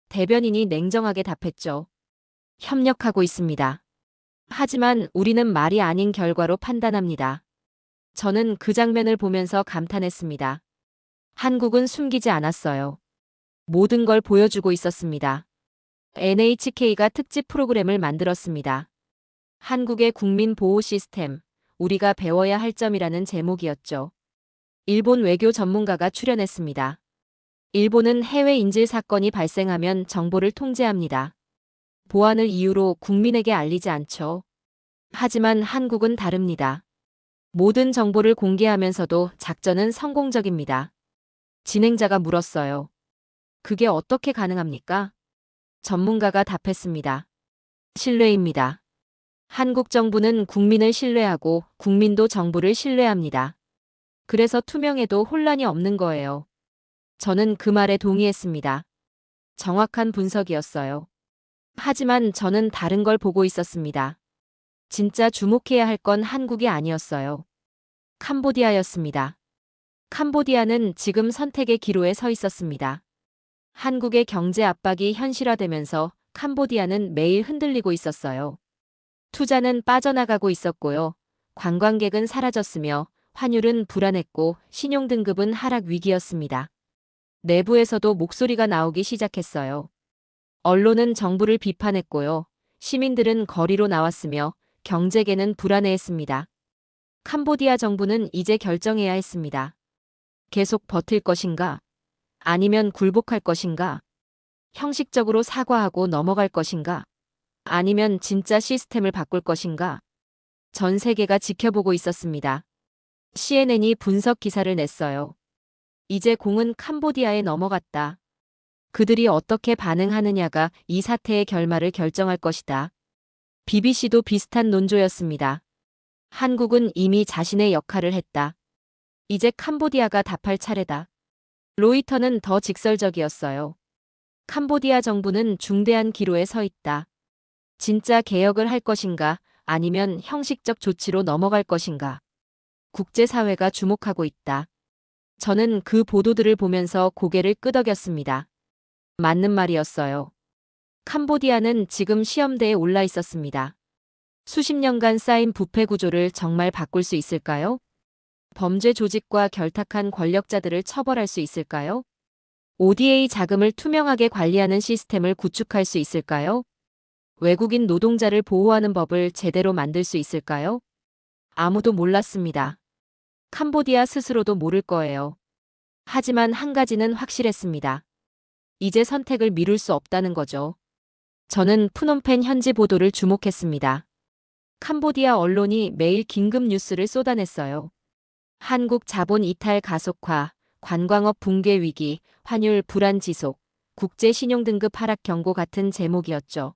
대변인이 냉정하게 답했죠. 협력하고 있습니다. 하지만 우리는 말이 아닌 결과로 판단합니다. 저는 그 장면을 보면서 감탄했습니다. 한국은 숨기지 않았어요. 모든 걸 보여주고 있었습니다. NHK가 특집 프로그램을 만들었습니다. 한국의 국민 보호 시스템, 우리가 배워야 할 점이라는 제목이었죠. 일본 외교 전문가가 출연했습니다. 일본은 해외 인질 사건이 발생하면 정보를 통제합니다. 보안을 이유로 국민에게 알리지 않죠. 하지만 한국은 다릅니다. 모든 정보를 공개하면서도 작전은 성공적입니다. 진행자가 물었어요. 그게 어떻게 가능합니까? 전문가가 답했습니다. 신뢰입니다. 한국 정부는 국민을 신뢰하고 국민도 정부를 신뢰합니다. 그래서 투명해도 혼란이 없는 거예요. 저는 그 말에 동의했습니다. 정확한 분석이었어요. 하지만 저는 다른 걸 보고 있었습니다. 진짜 주목해야 할 건 한국이 아니었어요. 캄보디아였습니다. 캄보디아는 지금 선택의 기로에 서 있었습니다. 한국의 경제 압박이 현실화되면서 캄보디아는 매일 흔들리고 있었어요. 투자는 빠져나가고 있었고요. 관광객은 사라졌으며 환율은 불안했고 신용등급은 하락 위기였습니다. 내부에서도 목소리가 나오기 시작했어요. 언론은 정부를 비판했고요. 시민들은 거리로 나왔으며 경제계는 불안해했습니다. 캄보디아 정부는 이제 결정해야 했습니다. 계속 버틸 것인가? 아니면 굴복할 것인가? 형식적으로 사과하고 넘어갈 것인가? 아니면 진짜 시스템을 바꿀 것인가? 전 세계가 지켜보고 있었습니다. CNN이 분석 기사를 냈어요. 이제 공은 캄보디아에 넘어갔다. 그들이 어떻게 반응하느냐가 이 사태의 결말을 결정할 것이다. BBC도 비슷한 논조였습니다. 한국은 이미 자신의 역할을 했다. 이제 캄보디아가 답할 차례다. 로이터는 더 직설적이었어요. 캄보디아 정부는 중대한 기로에 서 있다. 진짜 개혁을 할 것인가 아니면 형식적 조치로 넘어갈 것인가. 국제사회가 주목하고 있다. 저는 그 보도들을 보면서 고개를 끄덕였습니다. 맞는 말이었어요. 캄보디아는 지금 시험대에 올라 있었습니다. 수십 년간 쌓인 부패 구조를 정말 바꿀 수 있을까요? 범죄 조직과 결탁한 권력자들을 처벌할 수 있을까요? ODA 자금을 투명하게 관리하는 시스템을 구축할 수 있을까요? 외국인 노동자를 보호하는 법을 제대로 만들 수 있을까요? 아무도 몰랐습니다. 캄보디아 스스로도 모를 거예요. 하지만 한 가지는 확실했습니다. 이제 선택을 미룰 수 없다는 거죠. 저는 푸놈펜 현지 보도를 주목했습니다. 캄보디아 언론이 매일 긴급 뉴스를 쏟아냈어요. 한국 자본 이탈 가속화, 관광업 붕괴 위기, 환율 불안 지속, 국제 신용 등급 하락 경고 같은 제목이었죠.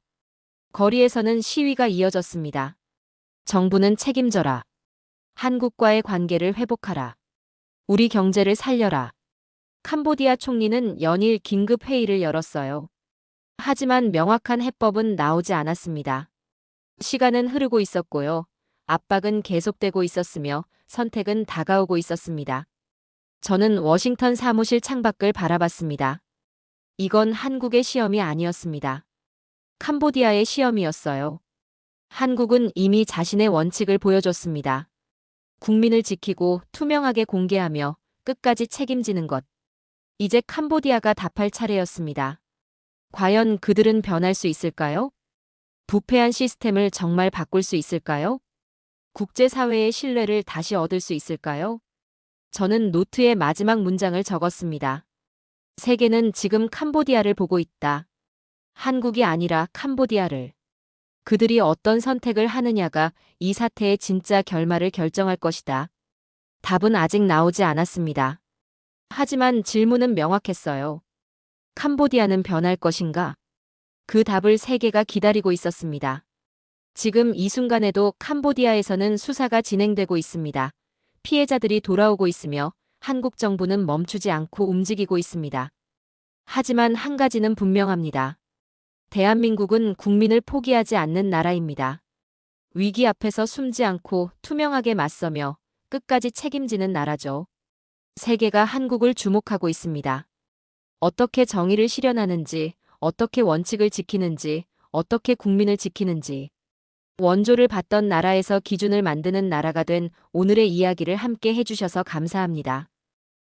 거리에서는 시위가 이어졌습니다. 정부는 책임져라. 한국과의 관계를 회복하라. 우리 경제를 살려라. 캄보디아 총리는 연일 긴급 회의를 열었어요. 하지만 명확한 해법은 나오지 않았습니다. 시간은 흐르고 있었고요. 압박은 계속되고 있었으며 선택은 다가오고 있었습니다. 저는 워싱턴 사무실 창밖을 바라봤습니다. 이건 한국의 시험이 아니었습니다. 캄보디아의 시험이었어요. 한국은 이미 자신의 원칙을 보여줬습니다. 국민을 지키고 투명하게 공개하며 끝까지 책임지는 것. 이제 캄보디아가 답할 차례였습니다. 과연 그들은 변할 수 있을까요? 부패한 시스템을 정말 바꿀 수 있을까요? 국제사회의 신뢰를 다시 얻을 수 있을까요? 저는 노트에 마지막 문장을 적었습니다. 세계는 지금 캄보디아를 보고 있다. 한국이 아니라 캄보디아를. 그들이 어떤 선택을 하느냐가 이 사태의 진짜 결말을 결정할 것이다. 답은 아직 나오지 않았습니다. 하지만 질문은 명확했어요. 캄보디아는 변할 것인가? 그 답을 세계가 기다리고 있었습니다. 지금 이 순간에도 캄보디아에서는 수사가 진행되고 있습니다. 피해자들이 돌아오고 있으며 한국 정부는 멈추지 않고 움직이고 있습니다. 하지만 한 가지는 분명합니다. 대한민국은 국민을 포기하지 않는 나라입니다. 위기 앞에서 숨지 않고 투명하게 맞서며 끝까지 책임지는 나라죠. 세계가 한국을 주목하고 있습니다. 어떻게 정의를 실현하는지, 어떻게 원칙을 지키는지, 어떻게 국민을 지키는지. 원조를 받던 나라에서 기준을 만드는 나라가 된 오늘의 이야기를 함께 해주셔서 감사합니다.